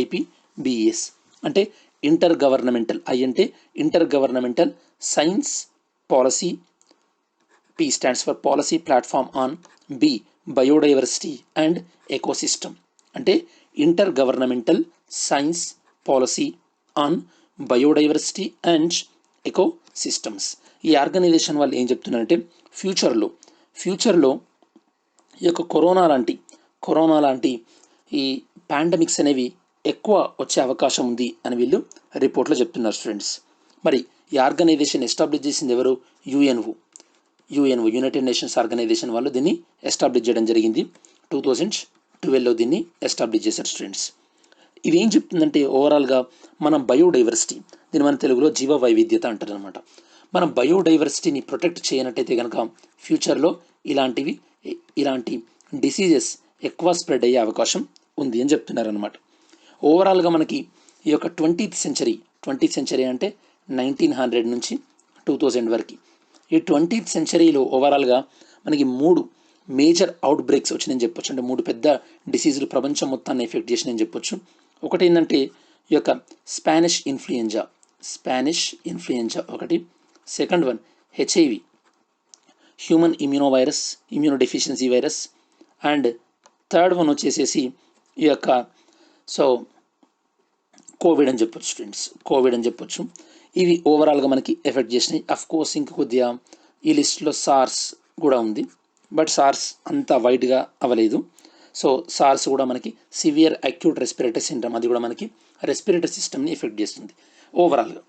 ఐపీబీఎస్ అంటే ఇంటర్ గవర్నమెంటల్, ఐ అంటే inter governmental science policy, P stands for Policy Platform on B Biodiversity and Ecosystem. అంటే inter governmental science policy on biodiversity and echo systems. ఈ ఆర్గనైజేషన్ వాళ్ళు ఏం చెప్తున్నారంటే ఫ్యూచర్లో ఈ యొక్క కరోనా లాంటి ఈ పాండమిక్స్ అనేవి ఎక్కువ వచ్చే అవకాశం ఉంది అని వీళ్ళు రిపోర్ట్లో చెప్తున్నారు స్టూడెంట్స్. మరి ఈ ఆర్గనైజేషన్ ఎస్టాబ్లిష్ చేసింది ఎవరు? యుఎన్ఓ, యునైటెడ్ నేషన్స్ ఆర్గనైజేషన్ వాళ్ళు దీన్ని ఎస్టాబ్లిష్ చేయడం జరిగింది. 2012లో దీన్ని ఎస్టాబ్లిష్ చేశారు స్టూడెంట్స్. ఇది ఏం చెప్తుందంటే ఓవరాల్గా మనం బయోడైవర్సిటీ, దీన్ని మన తెలుగులో జీవ వైవిధ్యత అంటారు అనమాట. మనం బయోడైవర్సిటీని ప్రొటెక్ట్ చేయనట్టయితే కనుక ఫ్యూచర్లో ఇలాంటి డిసీజెస్ ఎక్కువ స్ప్రెడ్ అయ్యే అవకాశం ఉంది అని చెప్తున్నారనమాట. ఓవరాల్గా మనకి ఈ యొక్క 20th సెంచరీ అంటే 1900 నుంచి 2000 వరకు, ఈ 20th సెంచరీలో ఓవరాల్గా మనకి 3 మేజర్ అవుట్ బ్రేక్స్ వచ్చినాయని చెప్పొచ్చు. అంటే 3 పెద్ద డిసీజులు ప్రపంచం మొత్తాన్ని ఎఫెక్ట్ చేసినాయని చెప్పొచ్చు. ఒకటి ఏంటంటే ఈ యొక్క స్పానిష్ ఇన్ఫ్లుయెంజా ఒకటి, second one HIV, human immunodeficiency virus, and third one వచ్చేసేసి ఈ యొక్క కోవిడ్ అని చెప్పొచ్చు. ఇవి ఓవరాల్గా మనకి ఎఫెక్ట్ చేసినాయి. అఫ్కోర్స్ ఇంక కొద్దిగా ఈ లిస్ట్లో సార్స్ కూడా ఉంది, బట్ సార్స్ అంత వైడ్గా అవ్వలేదు. సార్స్ కూడా మనకి సివియర్ అక్యూట్ రెస్పిరేటరీ సిండ్రోమ్, అది కూడా మనకి రెస్పిరేటరీ సిస్టమ్ని ఎఫెక్ట్ చేస్తుంది ఓవరాల్గా.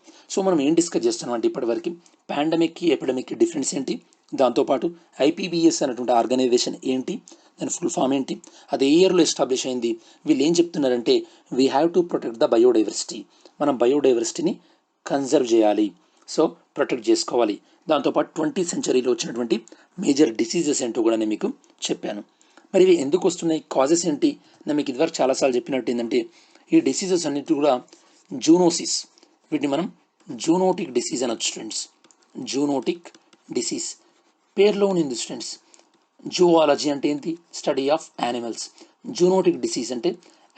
మనం ఏం డిస్కస్ చేస్తున్నాం అంటే ఇప్పటివరకు పాండమిక్కి ఎపిడమిక్కి డిఫరెన్స్ ఏంటి, దాంతోపాటు ఐపీబీఎస్ అనేటువంటి ఆర్గనైజేషన్ ఏంటి, దాని ఫుల్ ఫామ్ ఏంటి, అది ఏ ఇయర్లో ఎస్టాబ్లిష్ అయింది, వీళ్ళు ఏం చెప్తున్నారంటే we have to protect the biodiversity, మనం బయోడైవర్సిటీని కన్జర్వ్ చేయాలి, ప్రొటెక్ట్ చేసుకోవాలి. దాంతోపాటు 20th సెంచరీలో వచ్చినటువంటి మేజర్ డిసీజెస్ ఏంటో కూడా నేను మీకు చెప్పాను. మరి ఇవి ఎందుకు వస్తున్నాయి, కాజెస్ ఏంటి, నేను మీకు ఇదివరకు చాలాసార్లు చెప్పినట్టు ఏంటంటే ఈ డిసీజెస్ అన్నిటి కూడా జూనోసిస్, వీటిని మనం జూనోటిక్ డిసీజ్ అనొచ్చు స్టూడెంట్స్. జూనోటిక్ డిసీజ్ పేర్లో ఉంది స్టూడెంట్స్. జూవాలజీ అంటే ఏంటి, study of animals. Zoonotic disease అంటే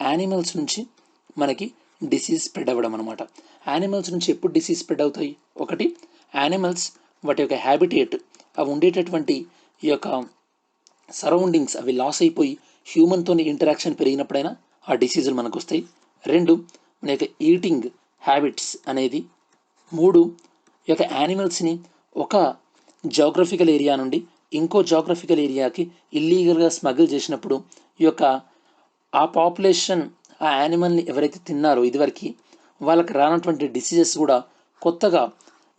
యానిమల్స్ నుంచి మనకి డిసీజ్ స్ప్రెడ్ అవ్వడం అనమాట. యానిమల్స్ నుంచి ఎప్పుడు డిసీజ్ స్ప్రెడ్ అవుతాయి, ఒకటి యానిమల్స్ వాటి యొక్క హ్యాబిటేట్, అవి ఉండేటటువంటి ఈ యొక్క సరౌండింగ్స్ అవి లాస్ అయిపోయి హ్యూమన్తో ఇంటరాక్షన్ పెరిగినప్పుడైనా ఆ డిసీజులు మనకు వస్తాయి. 2 మన యొక్క ఈటింగ్ హ్యాబిట్స్ అనేది. 3 ఈ యొక్క యానిమల్స్ని ఒక జాగ్రఫికల్ ఏరియా నుండి ఇంకో జాగ్రఫికల్ ఏరియాకి ఇల్లీగల్గా స్మగిల్ చేసినప్పుడు ఈ యొక్క ఆ పాపులేషన్ ఆ యానిమల్ని ఎవరైతే తిన్నారో ఇదివరకు వాళ్ళకి రానటువంటి డిసీజెస్ కూడా కొత్తగా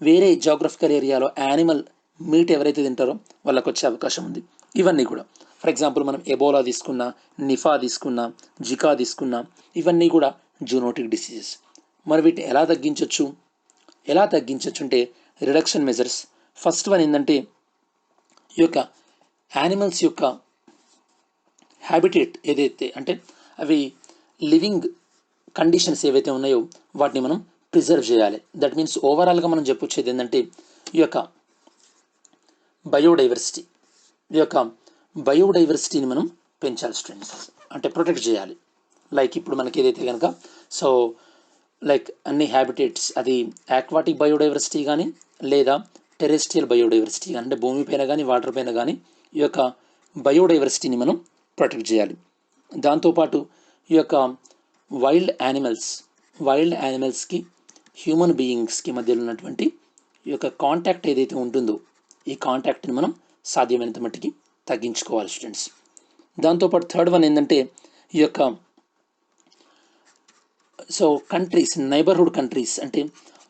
వేరే జాగ్రఫికల్ ఏరియాలో యానిమల్ మీట్ ఎవరైతే తింటారో వాళ్ళకి వచ్చే అవకాశం ఉంది. ఇవన్నీ కూడా ఫర్ ఎగ్జాంపుల్ మనం ఎబోలా తీసుకున్నా, నిఫా తీసుకున్నా, జికా తీసుకున్నా, ఇవన్నీ కూడా జూనోటిక్ డిసీజెస్. మరి వీటిని ఎలా తగ్గించవచ్చు అంటే రిడక్షన్ మెజర్స్. ఫస్ట్ వన్ ఏంటంటే ఈ యొక్క యానిమల్స్ యొక్క హ్యాబిటేట్ ఏదైతే అంటే అవి లివింగ్ కండిషన్స్ ఏవైతే ఉన్నాయో వాటిని మనం ప్రిజర్వ్ చేయాలి. దట్ మీన్స్ ఓవరాల్గా మనం చెప్పొచ్చేది ఏంటంటే ఈ యొక్క బయోడైవర్సిటీని మనం పెంచాలి స్టూడెంట్స్, అంటే ప్రొటెక్ట్ చేయాలి. లైక్ ఇప్పుడు మనకి ఏదైతే కనుక సో లైక్ అన్ని హ్యాబిటేట్స్, అది ఆక్వాటిక్ బయోడైవర్సిటీ కానీ లేదా టెరెస్ట్రియల్ బయోడైవర్సిటీ కానీ, అంటే భూమిపైన కానీ వాటర్ పైన కానీ ఈ యొక్క బయోడైవర్సిటీని మనం ప్రొటెక్ట్ చేయాలి. దాంతోపాటు ఈ యొక్క వైల్డ్ యానిమల్స్కి హ్యూమన్ బీయింగ్స్కి మధ్యలో ఉన్నటువంటి ఈ యొక్క కాంటాక్ట్ ఏదైతే ఉంటుందో ఈ కాంటాక్ట్ని మనం సాధ్యమైనంత మట్టికి తగ్గించుకోవాలి స్టూడెంట్స్. దాంతోపాటు థర్డ్ వన్ ఏంటంటే ఈ యొక్క సో కంట్రీస్, నైబర్హుడ్ కంట్రీస్, అంటే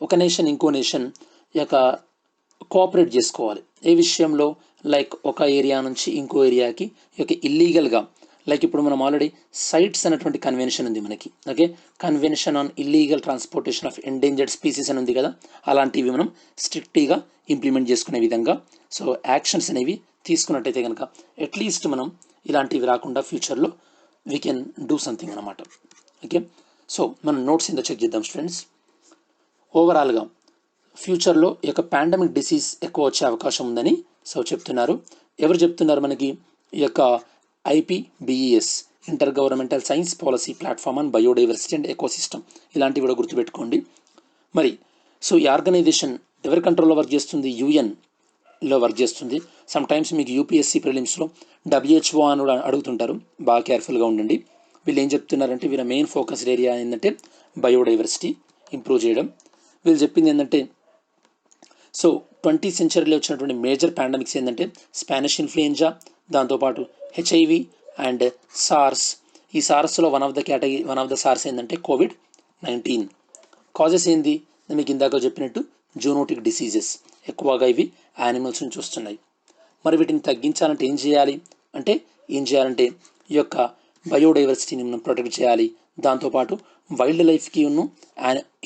ఒక నేషన్ ఇంకో నేషన్ ఈ యొక్క కోఆపరేట్ చేసుకోవాలి. ఏ విషయంలో? లైక్ ఒక ఏరియా నుంచి ఇంకో ఏరియాకి ఈ యొక్క ఇల్లీగల్గా, లైక్ ఇప్పుడు మనం ఆల్రెడీ సైట్స్ అనేటువంటి కన్వెన్షన్ ఉంది మనకి, okay, convention on illegal transportation of endangered species అని ఉంది కదా, అలాంటివి మనం స్ట్రిక్ట్గా ఇంప్లిమెంట్ చేసుకునే విధంగా సో యాక్షన్స్ అనేవి తీసుకున్నట్టయితే కనుక అట్లీస్ట్ మనం ఇలాంటివి రాకుండా ఫ్యూచర్లో వీ కెన్ డూ సంథింగ్ అనమాట. ఓకే, సో మనం నోట్స్ ఇంత చెక్ చేద్దాం స్టూడెంట్స్. ఓవరాల్గా ఫ్యూచర్లో ఈ యొక్క పాండమిక్ డిసీజ్ ఎక్కువ వచ్చే అవకాశం ఉందని సో చెప్తున్నారు. ఎవరు చెప్తున్నారు మనకి? ఈ యొక్క IPBES, inter governmental science policy platform on biodiversity and ecosystem, ఇలాంటివి కూడా గుర్తుపెట్టుకోండి. మరి సో ఈ ఆర్గనైజేషన్ ఎవరి కంట్రోల్లో వర్క్ చేస్తుంది? UN-లో వర్క్ చేస్తుంది. సమ్ టైమ్స్ మీకు UPSC ప్రిలిమ్స్లో WHO అని కూడా అడుగుతుంటారు, బాగా కేర్ఫుల్గా ఉండండి. వీళ్ళు ఏం చెప్తున్నారంటే వీళ్ళ మెయిన్ ఫోకస్డ్ ఏరియా ఏంటంటే బయోడైవర్సిటీ ఇంప్రూవ్ చేయడం. వీళ్ళు చెప్పింది ఏంటంటే సో 20th సెంచరీలో వచ్చినటువంటి మేజర్ పాండమిక్స్ ఏంటంటే స్పానిష్ ఇన్ఫ్లుయెంజా, దాంతోపాటు HIV అండ్ సార్స్. ఈ సార్స్లో వన్ ఆఫ్ ద సార్స్ ఏంటంటే COVID-19. కాజెస్ ఏంది? మీకు ఇందాక చెప్పినట్టు జూనోటిక్ డిసీజెస్, ఎక్కువగా ఇవి యానిమల్స్ నుంచి వస్తున్నాయి. మరి వీటిని తగ్గించాలంటే ఏం చేయాలి? ఈ యొక్క బయోడైవర్సిటీని మనం ప్రొటెక్ట్ చేయాలి. దాంతోపాటు వైల్డ్ లైఫ్కి ఉన్న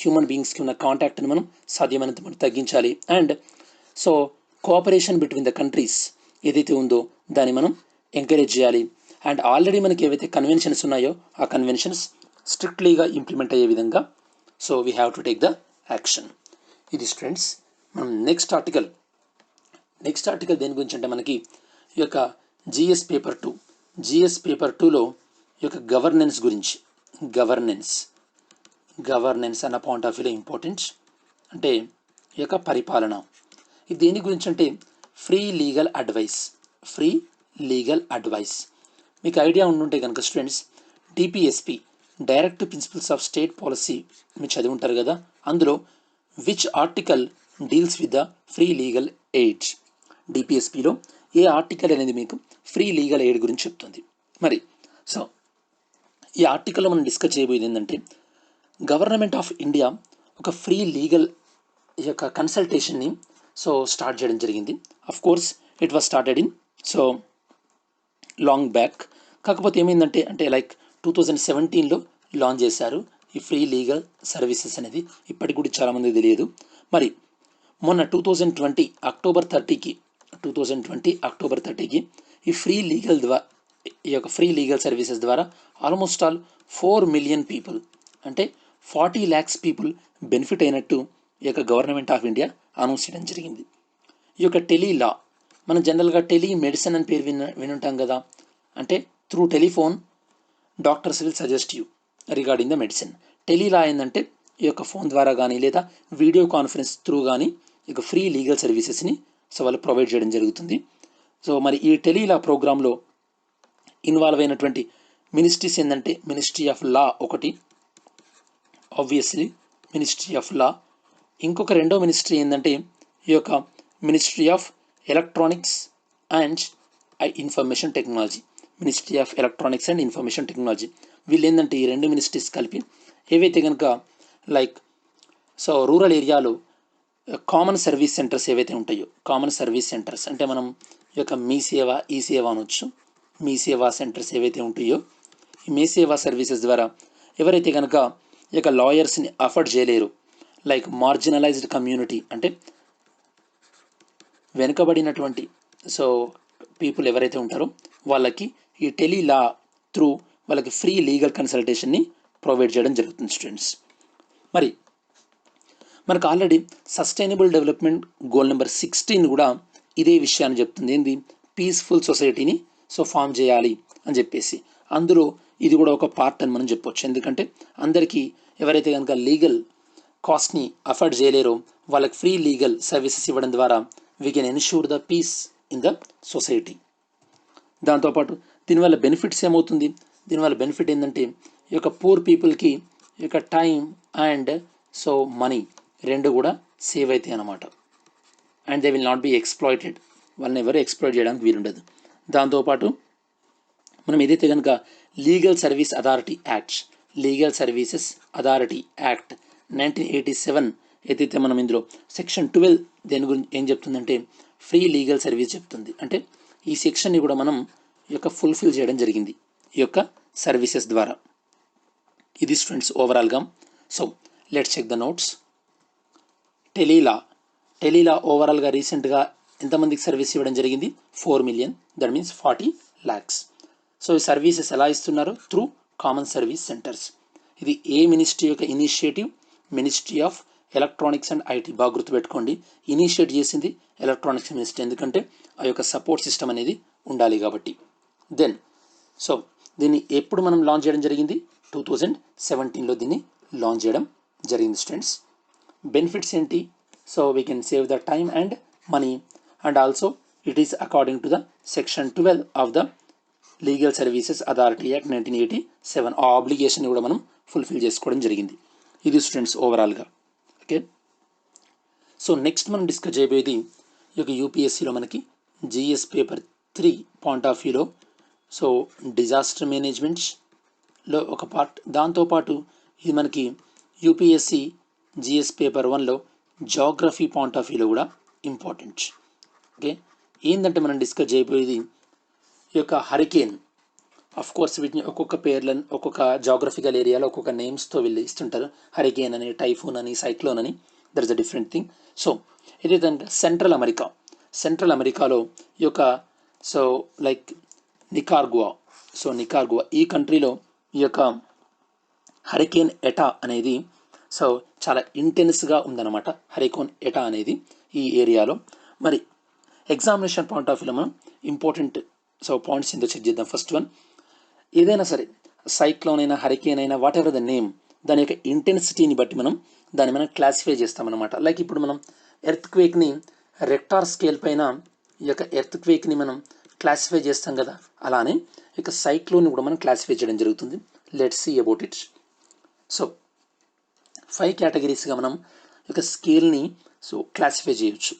హ్యూమన్ బీయింగ్స్కి ఉన్న కాంటాక్ట్ని మనం సాధ్యమైనంత మనం తగ్గించాలి. And so cooperation between the countries ఏదైతే ఉందో దాన్ని మనం ఎంకరేజ్ చేయాలి. అండ్ ఆల్రెడీ మనకి ఏవైతే కన్వెన్షన్స్ ఉన్నాయో ఆ కన్వెన్షన్స్ స్ట్రిక్ట్లీగా ఇంప్లిమెంట్ అయ్యే విధంగా so we have to take the action. ఇది స్టూడెంట్స్ మనం నెక్స్ట్ ఆర్టికల్ దేని గురించి అంటే మనకి ఈ యొక్క GS పేపర్ 2లో ఈ యొక్క గవర్నెన్స్ గురించి, గవర్నెన్స్ అన్న పాయింట్ ఆఫ్ వ్యూలో ఇంపార్టెంట్. అంటే ఈ యొక్క పరిపాలన, ఇది దేని గురించి అంటే ఫ్రీ లీగల్ అడ్వైస్. మీకు ఐడియా ఉండుంటే కనుక students, DPSP direct principles of state policy మీరు చదివి ఉంటారు కదా, అందులో which article deals with the free legal aid? DPSPలో ఏ ఆర్టికల్ అనేది మీకు ఫ్రీ లీగల్ ఎయిడ్ గురించి చెప్తుంది? మరి సో ఈ ఆర్టికల్లో మనం డిస్కస్ చేయబోయేది ఏంటంటే గవర్నమెంట్ ఆఫ్ ఇండియా ఒక ఫ్రీ లీగల్ ఈ యొక్క కన్సల్టేషన్ని సో స్టార్ట్ చేయడం జరిగింది. Of course it was started in so long back. కాకపోతే ఏమైందంటే అంటే లైక్ 2017లో లాంచ్ చేశారు ఈ ఫ్రీ లీగల్ సర్వీసెస్ అనేది. ఇప్పటికి కూడా చాలామందికి తెలియదు. మరి మొన్న 2020 అక్టోబర్ 30కి ఈ యొక్క ఫ్రీ లీగల్ సర్వీసెస్ ద్వారా ఆల్మోస్ట్ ఆల్ 4 మిలియన్ పీపుల్, అంటే 40 lakhs పీపుల్ బెనిఫిట్ అయినట్టు ఈ యొక్క గవర్నమెంట్ ఆఫ్ ఇండియా అనౌన్స్ చేయడం జరిగింది. ఈ యొక్క టెలీలా, మనం జనరల్గా టెలిమెడిసిన్ అని పేరు వినుంటాం కదా, అంటే through telephone doctors will suggest you regarding the medicine. Tele-Law ఏంటంటే ఈ యొక్క ఫోన్ ద్వారా కానీ లేదా వీడియో కాన్ఫరెన్స్ త్రూ కానీ ఈ యొక్క ఫ్రీ లీగల్ సర్వీసెస్ని సో వాళ్ళు ప్రొవైడ్ చేయడం జరుగుతుంది. సో మరి ఈ టెలీలా ప్రోగ్రాంలో ఇన్వాల్వ్ అయినటువంటి మినిస్ట్రీస్ ఏంటంటే మినిస్ట్రీ ఆఫ్ లా ఒకటి, ఆబ్వియస్లీ మినిస్ట్రీ ఆఫ్ లా. ఇంకొక రెండో మినిస్ట్రీ ఏంటంటే ఈ యొక్క ministry of electronics and information technology. వీళ్ళు ఏంటంటే ఈ రెండు మినిస్ట్రీస్ కలిపి ఏవైతే కనుక లైక్ సో రూరల్ ఏరియాలో కామన్ సర్వీస్ సెంటర్స్ ఏవైతే ఉంటాయో, కామన్ సర్వీస్ సెంటర్స్ అంటే మనం ఈ యొక్క మీ సేవ ఈ సేవ అనొచ్చు, మీ సేవా సెంటర్స్ ఏవైతే ఉంటాయో ఈ మీ సేవా సర్వీసెస్ ద్వారా ఎవరైతే కనుక ఈ యొక్క లాయర్స్ని అఫోర్డ్ చేయలేరు. లైక్ మార్జినలైజ్డ్ కమ్యూనిటీ అంటే వెనుకబడినటువంటి సో పీపుల్ ఎవరైతే ఉంటారో వాళ్ళకి ఈ టెలీ లా త్రూ వాళ్ళకి ఫ్రీ లీగల్ కన్సల్టేషన్ని ప్రొవైడ్ చేయడం జరుగుతుంది స్టూడెంట్స్. మరి మనకు already sustainable development goal number 16 కూడా ఇదే విషయాన్ని చెప్తుంది. ఏంది? పీస్ఫుల్ సొసైటీని ఫామ్ చేయాలి అని చెప్పేసి. అందులో ఇది కూడా ఒక పార్ట్ అని మనం చెప్పొచ్చు. ఎందుకంటే అందరికీ ఎవరైతే కనుక లీగల్ కాస్ట్ని అఫోర్డ్ చేయలేరో వాళ్ళకి ఫ్రీ లీగల్ సర్వీసెస్ ఇవ్వడం ద్వారా we can ensure the peace in the society. దాంతోపాటు దీనివల్ల బెనిఫిట్స్ ఏమవుతుంది? దీనివల్ల బెనిఫిట్ ఏంటంటే ఈ యొక్క పూర్ పీపుల్కి ఈ యొక్క టైం అండ్ మనీ రెండు కూడా సేవ్ అవుతాయి అన్నమాట. And they will not be exploited. వాళ్ళని ఎవరు ఎక్స్ప్లాయిట్ చేయడానికి వీలుండదు. దాంతోపాటు మనం ఏదైతే కనుక legal service authority act, legal services authority act 1987 ఏదైతే మనం ఇందులో సెక్షన్ 12 దేని గురించి ఏం చెప్తుందంటే ఫ్రీ లీగల్ సర్వీస్ చెప్తుంది. అంటే ఈ సెక్షన్ని కూడా మనం ఈ యొక్క ఫుల్ఫిల్ చేయడం జరిగింది ఈ యొక్క సర్వీసెస్ ద్వారా. ఇది స్టూడెంట్స్ ఓవరాల్గా. So let's check the notes. టెలీలా ఓవరాల్గా రీసెంట్గా ఎంతమందికి సర్వీస్ ఇవ్వడం జరిగింది? 4 million, that means 40 lakhs. So ఈ సర్వీసెస్ ఎలా ఇస్తున్నారు? Through common service centers. ఇది ఏ మినిస్ట్రీ యొక్క ఇనిషియేటివ్? Ministry of electronics and IT. బాగా గుర్తుపెట్టుకోండి, ఇనిషియేట్ చేసింది ఎలక్ట్రానిక్స్ మినిస్ట్రీ, ఎందుకంటే ఆ యొక్క సపోర్ట్ సిస్టమ్ అనేది ఉండాలి కాబట్టి. దెన్ దీన్ని ఎప్పుడు మనం లాంచ్ చేయడం జరిగింది? 2017లో దీన్ని లాంచ్ చేయడం జరిగింది స్టూడెంట్స్. బెనిఫిట్స్ ఏంటి? We can save the time and money, and also it is according to the section 12 of the Legal Services Authority Act 1987. ఆ ఆబ్లిగేషన్ కూడా మనం ఫుల్ఫిల్ చేసుకోవడం జరిగింది. ఇది స్టూడెంట్స్ ఓవరాల్గా. ఓకే, సో నెక్స్ట్ మనం డిస్కస్ చేయబోయేది ఈ యొక్క యూపీఎస్సీలో మనకి జిఎస్ పేపర్ 3 పాయింట్ ఆఫ్ వ్యూలో డిజాస్టర్ మేనేజ్మెంట్స్లో ఒక పార్ట్. దాంతోపాటు ఇది మనకి యూపీఎస్సీ జిఎస్ పేపర్ 1లో జాగ్రఫీ పాయింట్ ఆఫ్ వ్యూలో కూడా ఇంపార్టెంట్. ఓకే, ఏంటంటే మనం డిస్కస్ చేయబోయేది ఈ యొక్క హరికేన్. అఫ్ కోర్స్ వీటిని ఒక్కొక్క పేర్లను ఒక్కొక్క జాగ్రఫికల్ ఏరియాలో ఒక్కొక్క నేమ్స్తో వీళ్ళు ఇస్తుంటారు. హరికేన్ అని, టైఫూన్ అని, సైక్లోన్ అని, there is a different thing. ఏదైతే సెంట్రల్ అమెరికాలో ఈ యొక్క లైక్ నికార్గువా ఈ కంట్రీలో ఈ యొక్క హరికేన్ ఎటా అనేది చాలా ఇంటెన్స్గా ఉందన్నమాట. హరికేన్ ఎటా అనేది ఈ ఏరియాలో. మరి ఎగ్జామినేషన్ పాయింట్ ఆఫ్ వ్యూలో మనం ఇంపార్టెంట్ పాయింట్స్ ఏందో చెక్ చేద్దాం. ఫస్ట్ వన్, ఏదైనా సరే సైక్లోన్ అయినా హరికేన్ అయినా వాట్ ఎవర్ ద నేమ్, దాని యొక్క ఇంటెన్సిటీని బట్టి మనం క్లాసిఫై చేస్తామన్నమాట. లైక్ ఇప్పుడు మనం ఎర్త్ క్వేక్ని రెక్టార్ స్కేల్ పైన ఈ యొక్క ఎర్త్ క్వేక్ని మనం క్లాసిఫై చేస్తాం కదా, అలానే ఇక సైక్లోన్ కూడా మనం క్లాసిఫై చేయడం జరుగుతుంది. Let's see about it. 5 కేటగిరీస్గా మనం ఈ యొక్క స్కేల్ని క్లాసిఫై చేయొచ్చు.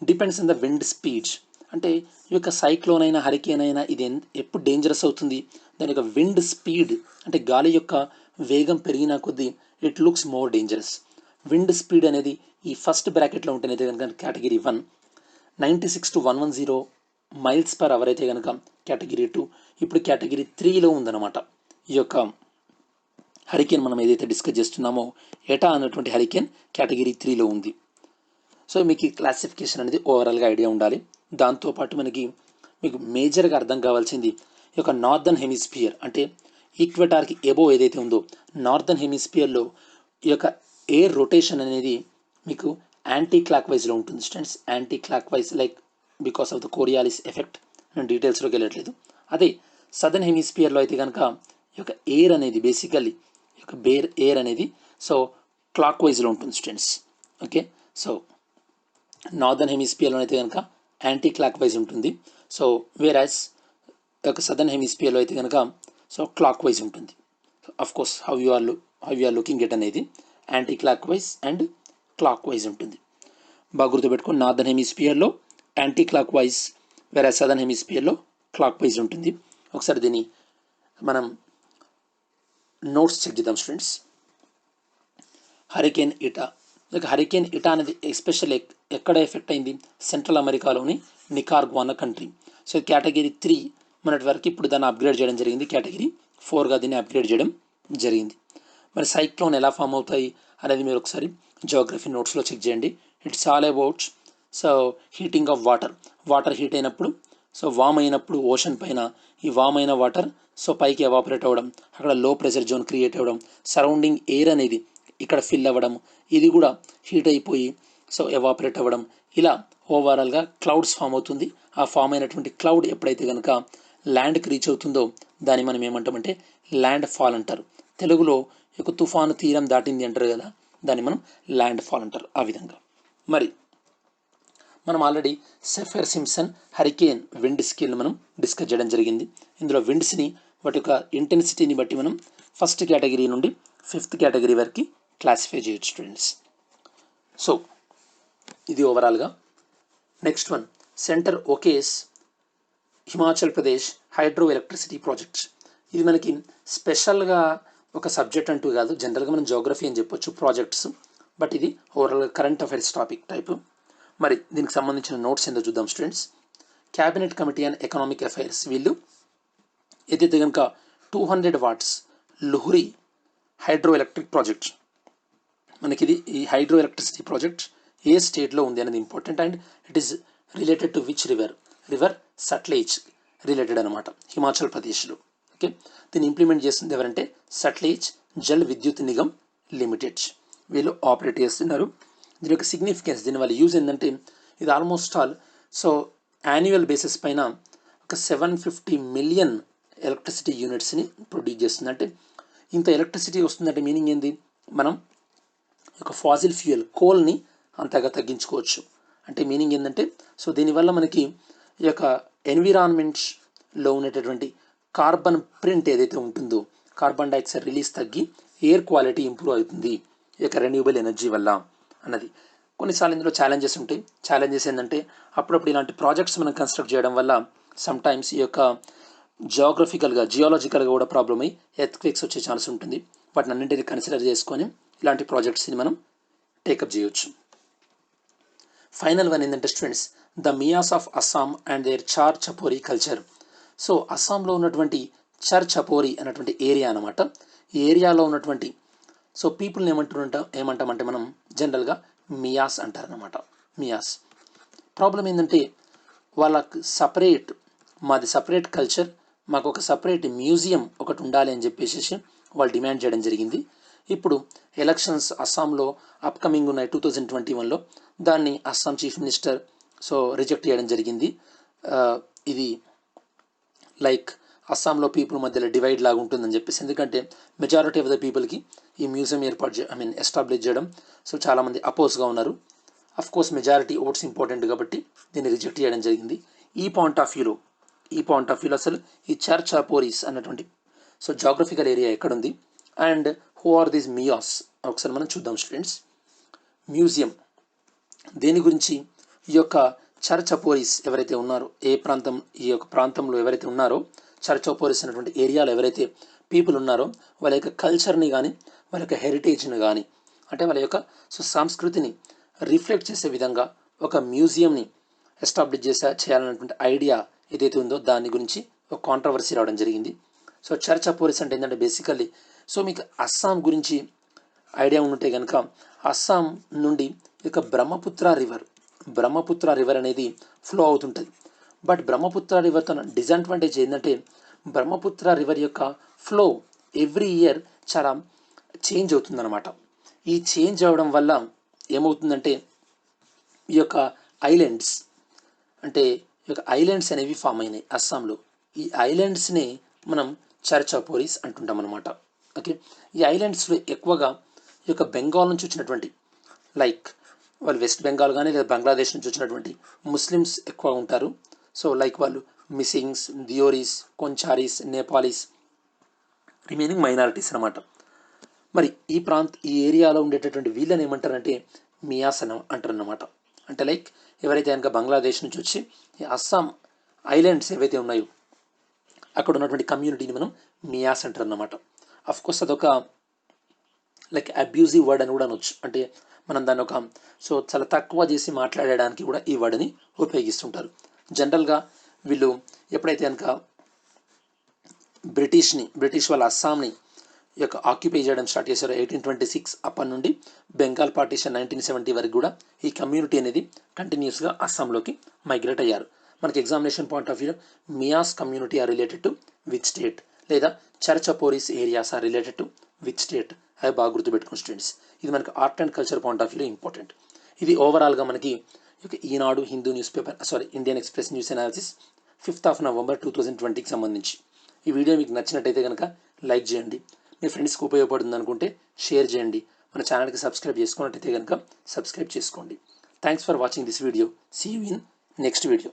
Depends on the wind speed. అంటే ఈ యొక్క సైక్లోన్ అయినా హరికేన్ అయినా ఇది ఎప్పుడు డేంజరస్ అవుతుంది? దాని యొక్క విండ్ స్పీడ్, అంటే గాలి యొక్క వేగం పెరిగిన కొద్దీ it looks more dangerous. Wind speed అనేది ఈ ఫస్ట్ బ్రాకెట్లో ఉంటేనైతే కనుక category 1, 96 to 110 miles per hour అయితే కనుక కేటగిరీ 2. ఇప్పుడు కేటగిరీ 3లో ఉందన్నమాట ఈ యొక్క హరికేన్. మనం ఏదైతే డిస్కస్ చేస్తున్నామో ఎటా అన్నటువంటి హరికేన్ కేటగిరీ 3లో ఉంది. మీకు ఈ క్లాసిఫికేషన్ అనేది ఓవరాల్గా ఐడియా ఉండాలి. దాంతోపాటు మీకు మేజర్గా అర్థం కావాల్సింది ఈ యొక్క నార్దర్న్ హెమిస్ఫియర్, అంటే ఈక్వెటార్కి ఎబోవ్ ఏదైతే ఉందో నార్దర్న్ హెమిస్ఫియర్లో ఈ యొక్క ఎయిర్ రొటేషన్ అనేది మీకు యాంటీ క్లాక్ వైజ్లో ఉంటుంది students. Anticlockwise like because of the Coriolis effect. నేను డీటెయిల్స్లోకి వెళ్ళట్లేదు. అదే సదర్న్ హెమిస్ఫియర్లో అయితే కనుక ఈ యొక్క ఎయిర్ అనేది బేసికల్లీ ఈ యొక్క ఎయిర్ అనేది క్లాక్ వైజ్లో ఉంటుంది స్టూడెంట్స్. ఓకే, నార్దర్న్ హెమిస్ఫియర్లో అయితే కనుక యాంటీ క్లాక్ వైజ్ ఉంటుంది. వేరాజ్ యొక్క సదర్న్ హెమిస్ఫియర్లో అయితే కనుక క్లాక్ వైజ్ ఉంటుంది. Of course how you are looking at అనేది anticlockwise and clockwise ఉంటుంది. బాగా గుర్తుపెట్టుకొని, నార్దర్న్ హెమిస్ఫియర్లో యాంటీ క్లాక్ వైజ్, వేరే సదర్న్ హెమిస్ఫియర్లో క్లాక్ వైజ్ ఉంటుంది. ఒకసారి దీన్ని మనం నోట్స్ చెక్ చేద్దాం స్టూడెంట్స్. హరికేన్ ఇటా అనేది ఎస్పెషల్ ఎక్కడ ఎఫెక్ట్ అయింది? సెంట్రల్ అమెరికాలోని నికార్గువా అన్న కంట్రీ. కేటగిరీ 3 మొన్నటి వరకు, ఇప్పుడు దాన్ని అప్గ్రేడ్ చేయడం జరిగింది. కేటగిరీ 4గా దీన్ని అప్గ్రేడ్ చేయడం జరిగింది. మరి సైక్లోన్ ఎలా ఫామ్ అవుతాయి అనేది మీరు ఒకసారి జియోగ్రఫీ నోట్స్లో చెక్ చేయండి. It's all about so heating of water heat అయినప్పుడు సో వామ్ అయినప్పుడు ఓషన్ పైన ఈ వామ్ అయిన వాటర్ సో పైకి ఎవాపరేట్ అవ్వడం, అక్కడ లో ప్రెషర్ జోన్ క్రియేట్ అవ్వడం, సరౌండింగ్ ఎయిర్ అనేది ఇక్కడ ఫిల్ అవ్వడం, ఇది కూడా హీట్ అయిపోయి సో ఎవాపరేట్ అవ్వడం, ఇలా ఓవరాల్గా క్లౌడ్స్ ఫామ్ అవుతుంది. ఆ ఫామ్ అయినటువంటి క్లౌడ్ ఎప్పుడైతే కనుక ల్యాండ్కి రీచ్ అవుతుందో దాన్ని మనం ఏమంటామంటే ల్యాండ్ ఫాల్ అంటారు. తెలుగులో ఒక తుఫాను తీరం దాటింది అంటారు కదా, దాన్ని మనం ల్యాండ్ ఫాల్ అంటారు. ఆ విధంగా మరి మనం already Seifert Simpson hurricane wind scale మనం డిస్కస్ చేయడం జరిగింది. ఇందులో విండ్స్ని వాటి యొక్క ఇంటెన్సిటీని బట్టి మనం ఫస్ట్ కేటగిరీ నుండి 5th కేటగిరీ వరకు క్లాసిఫై చేయొచ్చు స్టూడెంట్స్. సో ఇది ఓవరాల్గా. Next one centre OKs Himachal Pradesh hydro electricity projects. ఇది మనకి స్పెషల్గా ఒక సబ్జెక్ట్ అంటూ కాదు, జనరల్గా మనం జియోగ్రఫీ అని చెప్పొచ్చు ప్రాజెక్ట్స్, బట్ ఇది ఓవరాల్గా కరెంట్ అఫైర్స్ టాపిక్ టైపు. మరి దీనికి సంబంధించిన నోట్స్ ఏందో చూద్దాం students. Cabinet committee and economic affairs వీళ్ళు ఏదైతే కనుక 200 వాట్స్ లుహ్రీ హైడ్రో ఎలక్ట్రిక్ ప్రాజెక్ట్, మనకి ఇది ఈ హైడ్రో ఎలక్ట్రిసిటీ ప్రాజెక్ట్ ఏ స్టేట్లో ఉంది అనేది important. And it is related to which river Sutlej related అనమాట, హిమాచల్ ప్రదేశ్లో. ఓకే, దీన్ని ఇంప్లిమెంట్ చేస్తుంది ఎవరంటే సట్లెజ్ జల్ విద్యుత్ నిగమ్ లిమిటెడ్, వీళ్ళు ఆపరేట్ చేస్తున్నారు. దీని యొక్క సిగ్నిఫికెన్స్, దీని వల్ల యూజ్ ఏంటంటే ఇది almost all so annual basis పైన ఒక 750 మిలియన్ ఎలక్ట్రిసిటీ యూనిట్స్ని ప్రొడ్యూస్ చేస్తుంది. అంటే ఇంత ఎలక్ట్రిసిటీ వస్తుందంటే మీనింగ్ ఏంది, మనం ఒక ఫాజిల్ ఫ్యూయల్ కోల్ని అంతగా తగ్గించుకోవచ్చు. అంటే మీనింగ్ ఏంటంటే సో దీనివల్ల మనకి ఈ యొక్క ఎన్విరాన్మెంట్లో ఉండేటటువంటి కార్బన్ ప్రింట్ ఏదైతే ఉంటుందో, కార్బన్ డైఆక్సైడ్ రిలీజ్ తగ్గి ఎయిర్ క్వాలిటీ ఇంప్రూవ్ అవుతుంది ఈ యొక్క రెన్యూబుల్ ఎనర్జీ వల్ల అన్నది. కొన్నిసార్లు ఇందులో ఛాలెంజెస్ ఉంటాయి. ఛాలెంజెస్ ఏంటంటే అప్పుడప్పుడు ఇలాంటి ప్రాజెక్ట్స్ మనం కన్స్ట్రక్ట్ చేయడం వల్ల సమ్ టైమ్స్ ఈ యొక్క జియాలజికల్గా కూడా ప్రాబ్లమ్ అయ్యి ఎర్త్క్వేక్స్ వచ్చే ఛాన్స్ ఉంటుంది. వాటిని అన్నింటినీ కన్సిడర్ చేసుకొని ఇలాంటి ప్రాజెక్ట్స్ని మనం టేకప్ చేయొచ్చు. ఫైనల్ వన్ ఏంటంటే students the Miyas of Assam and their char chapori culture. So అస్సాంలో ఉన్నటువంటి చర్ చపోరీ అనేటువంటి ఏరియా అనమాట. ఈ ఏరియాలో ఉన్నటువంటి సో పీపుల్ని ఏమంటామంటే మనం జనరల్గా మియాస్ అంటారనమాట. మియాస్ ప్రాబ్లం ఏంటంటే వాళ్ళకి మాది సపరేట్ కల్చర్, మాకు ఒక సపరేట్ మ్యూజియం ఒకటి ఉండాలి అని చెప్పేసి వాళ్ళు డిమాండ్ చేయడం జరిగింది. ఇప్పుడు ఎలక్షన్స్ అస్సాంలో అప్కమింగ్ ఉన్నాయి 2021లో, దాన్ని Assam chief minister so reject చేయడం జరిగింది. ఇది లైక్ అస్సాంలో పీపుల్ మధ్యలో డివైడ్ లాగా ఉంటుందని చెప్పేసి, ఎందుకంటే మెజారిటీ ఆఫ్ ద పీపుల్కి ఈ మ్యూజియం ఎస్టాబ్లిష్ చేయడం సో చాలామంది అపోజ్గా ఉన్నారు. Of course majority votes important కాబట్టి దీన్ని రిజెక్ట్ చేయడం జరిగింది. ఈ పాయింట్ ఆఫ్ వ్యూలో అసలు ఈ చర్ చాపోరీస్ అన్నటువంటి సో జాగ్రఫికల్ ఏరియా ఎక్కడుంది అండ్ హూ ఆర్ దీస్ మియాస్ ఒకసారి మనం చూద్దాం స్టూడెంట్స్. మ్యూజియం దేని గురించి, ఈ యొక్క చర్ చపోరీస్ ఎవరైతే ఉన్నారో ఈ యొక్క ప్రాంతంలో ఎవరైతే ఉన్నారో చర్ చపోరీస్ అనేటువంటి ఏరియాలో ఎవరైతే పీపుల్ ఉన్నారో వాళ్ళ యొక్క కల్చర్ని కానీ వాళ్ళ యొక్క హెరిటేజ్ని కానీ అంటే వాళ్ళ యొక్క సో సంస్కృతిని రిఫ్లెక్ట్ చేసే విధంగా ఒక మ్యూజియంని ఎస్టాబ్లిష్ చేయాలన్నటువంటి ఐడియా ఏదైతే ఉందో దాని గురించి ఒక కాంట్రవర్సీ రావడం జరిగింది. సో చర్ చపోరీస్ అంటే ఏంటంటే బేసికల్లీ సో మీకు అస్సాం గురించి ఐడియా ఉంటే కనుక అస్సాం నుండి ఇక బ్రహ్మపుత్ర రివర్ అనేది ఫ్లో అవుతుంటుంది. బట్ బ్రహ్మపుత్ర రివర్తో డిసడ్వాంటేజ్ ఏంటంటే బ్రహ్మపుత్ర రివర్ యొక్క ఫ్లో ఎవ్రీ ఇయర్ చాలా చేంజ్ అవుతుందన్నమాట. ఈ చేంజ్ అవ్వడం వల్ల ఏమవుతుందంటే ఈ యొక్క ఐలాండ్స్ అనేవి ఫామ్ అయినాయి అస్సాంలో. ఈ ఐలాండ్స్ని మనం చర్ చపోరీస్ అంటుంటాం అనమాట. ఓకే, ఈ ఐలాండ్స్లో ఎక్కువగా ఈ యొక్క బెంగాల్ నుంచి వచ్చినటువంటి లైక్ వాళ్ళు వెస్ట్ బెంగాల్ కానీ లేదా బంగ్లాదేశ్ నుంచి వచ్చినటువంటి ముస్లిమ్స్ ఎక్కువ ఉంటారు. సో లైక్ వాళ్ళు మిసింగ్స్, దియోరీస్, కొంచారీస్, నేపాలీస్, రిమైనింగ్ మైనారిటీస్ అనమాట. మరి ఈ ఏరియాలో ఉండేటటువంటి వీళ్ళని ఏమంటారంటే మియాస్ అంటారన్నమాట. అంటే లైక్ ఎవరైతే కనుక బంగ్లాదేశ్ నుంచి వచ్చి ఈ అస్సాం ఐలాండ్స్ ఏవైతే ఉన్నాయో అక్కడ ఉన్నటువంటి కమ్యూనిటీని మనం మియాస్ అంటారన్నమాట. అఫ్కోర్స్ అదొక లైక్ అబ్యూజివ్ వర్డ్ అని కూడా అనొచ్చు. అంటే మనం దాన్ని ఒక సో చాలా తక్కువ చేసి మాట్లాడడానికి కూడా ఈ వర్డ్ని ఉపయోగిస్తుంటారు. జనరల్గా వీళ్ళు ఎప్పుడైతే కనుక బ్రిటిష్ వాళ్ళ అస్సాంని ఈ యొక్క ఆక్యుపై చేయడం స్టార్ట్ చేశారో 1826 అప్పటి నుండి బెంగాల్ పార్టీషన్ 1970 వరకు కూడా ఈ కమ్యూనిటీ అనేది కంటిన్యూస్గా అస్సాంలోకి మైగ్రేట్ అయ్యారు. మనకి examination point of view Miyas community are related to which state, లేదా char chaporis areas are related to which state, అవి బాగా గుర్తుపెట్టుకుని స్టూడెంట్స్. ఇది మనకి art and culture point of వ్యూలో ఇంపార్టెంట్. ఇది ఓవరాల్గా మనకి Eenadu Hindu news paper Indian Express news analysis 5th November 2020కి సంబంధించి. ఈ వీడియో మీకు నచ్చినట్టయితే కనుక లైక్ చేయండి, మీ ఫ్రెండ్స్కి ఉపయోగపడుతుంది అనుకుంటే షేర్ చేయండి, మన ఛానల్కి సబ్స్క్రైబ్ చేసుకున్నట్టయితే కనుక సబ్స్క్రైబ్ చేసుకోండి. Thanks for watching this video. See you in next video.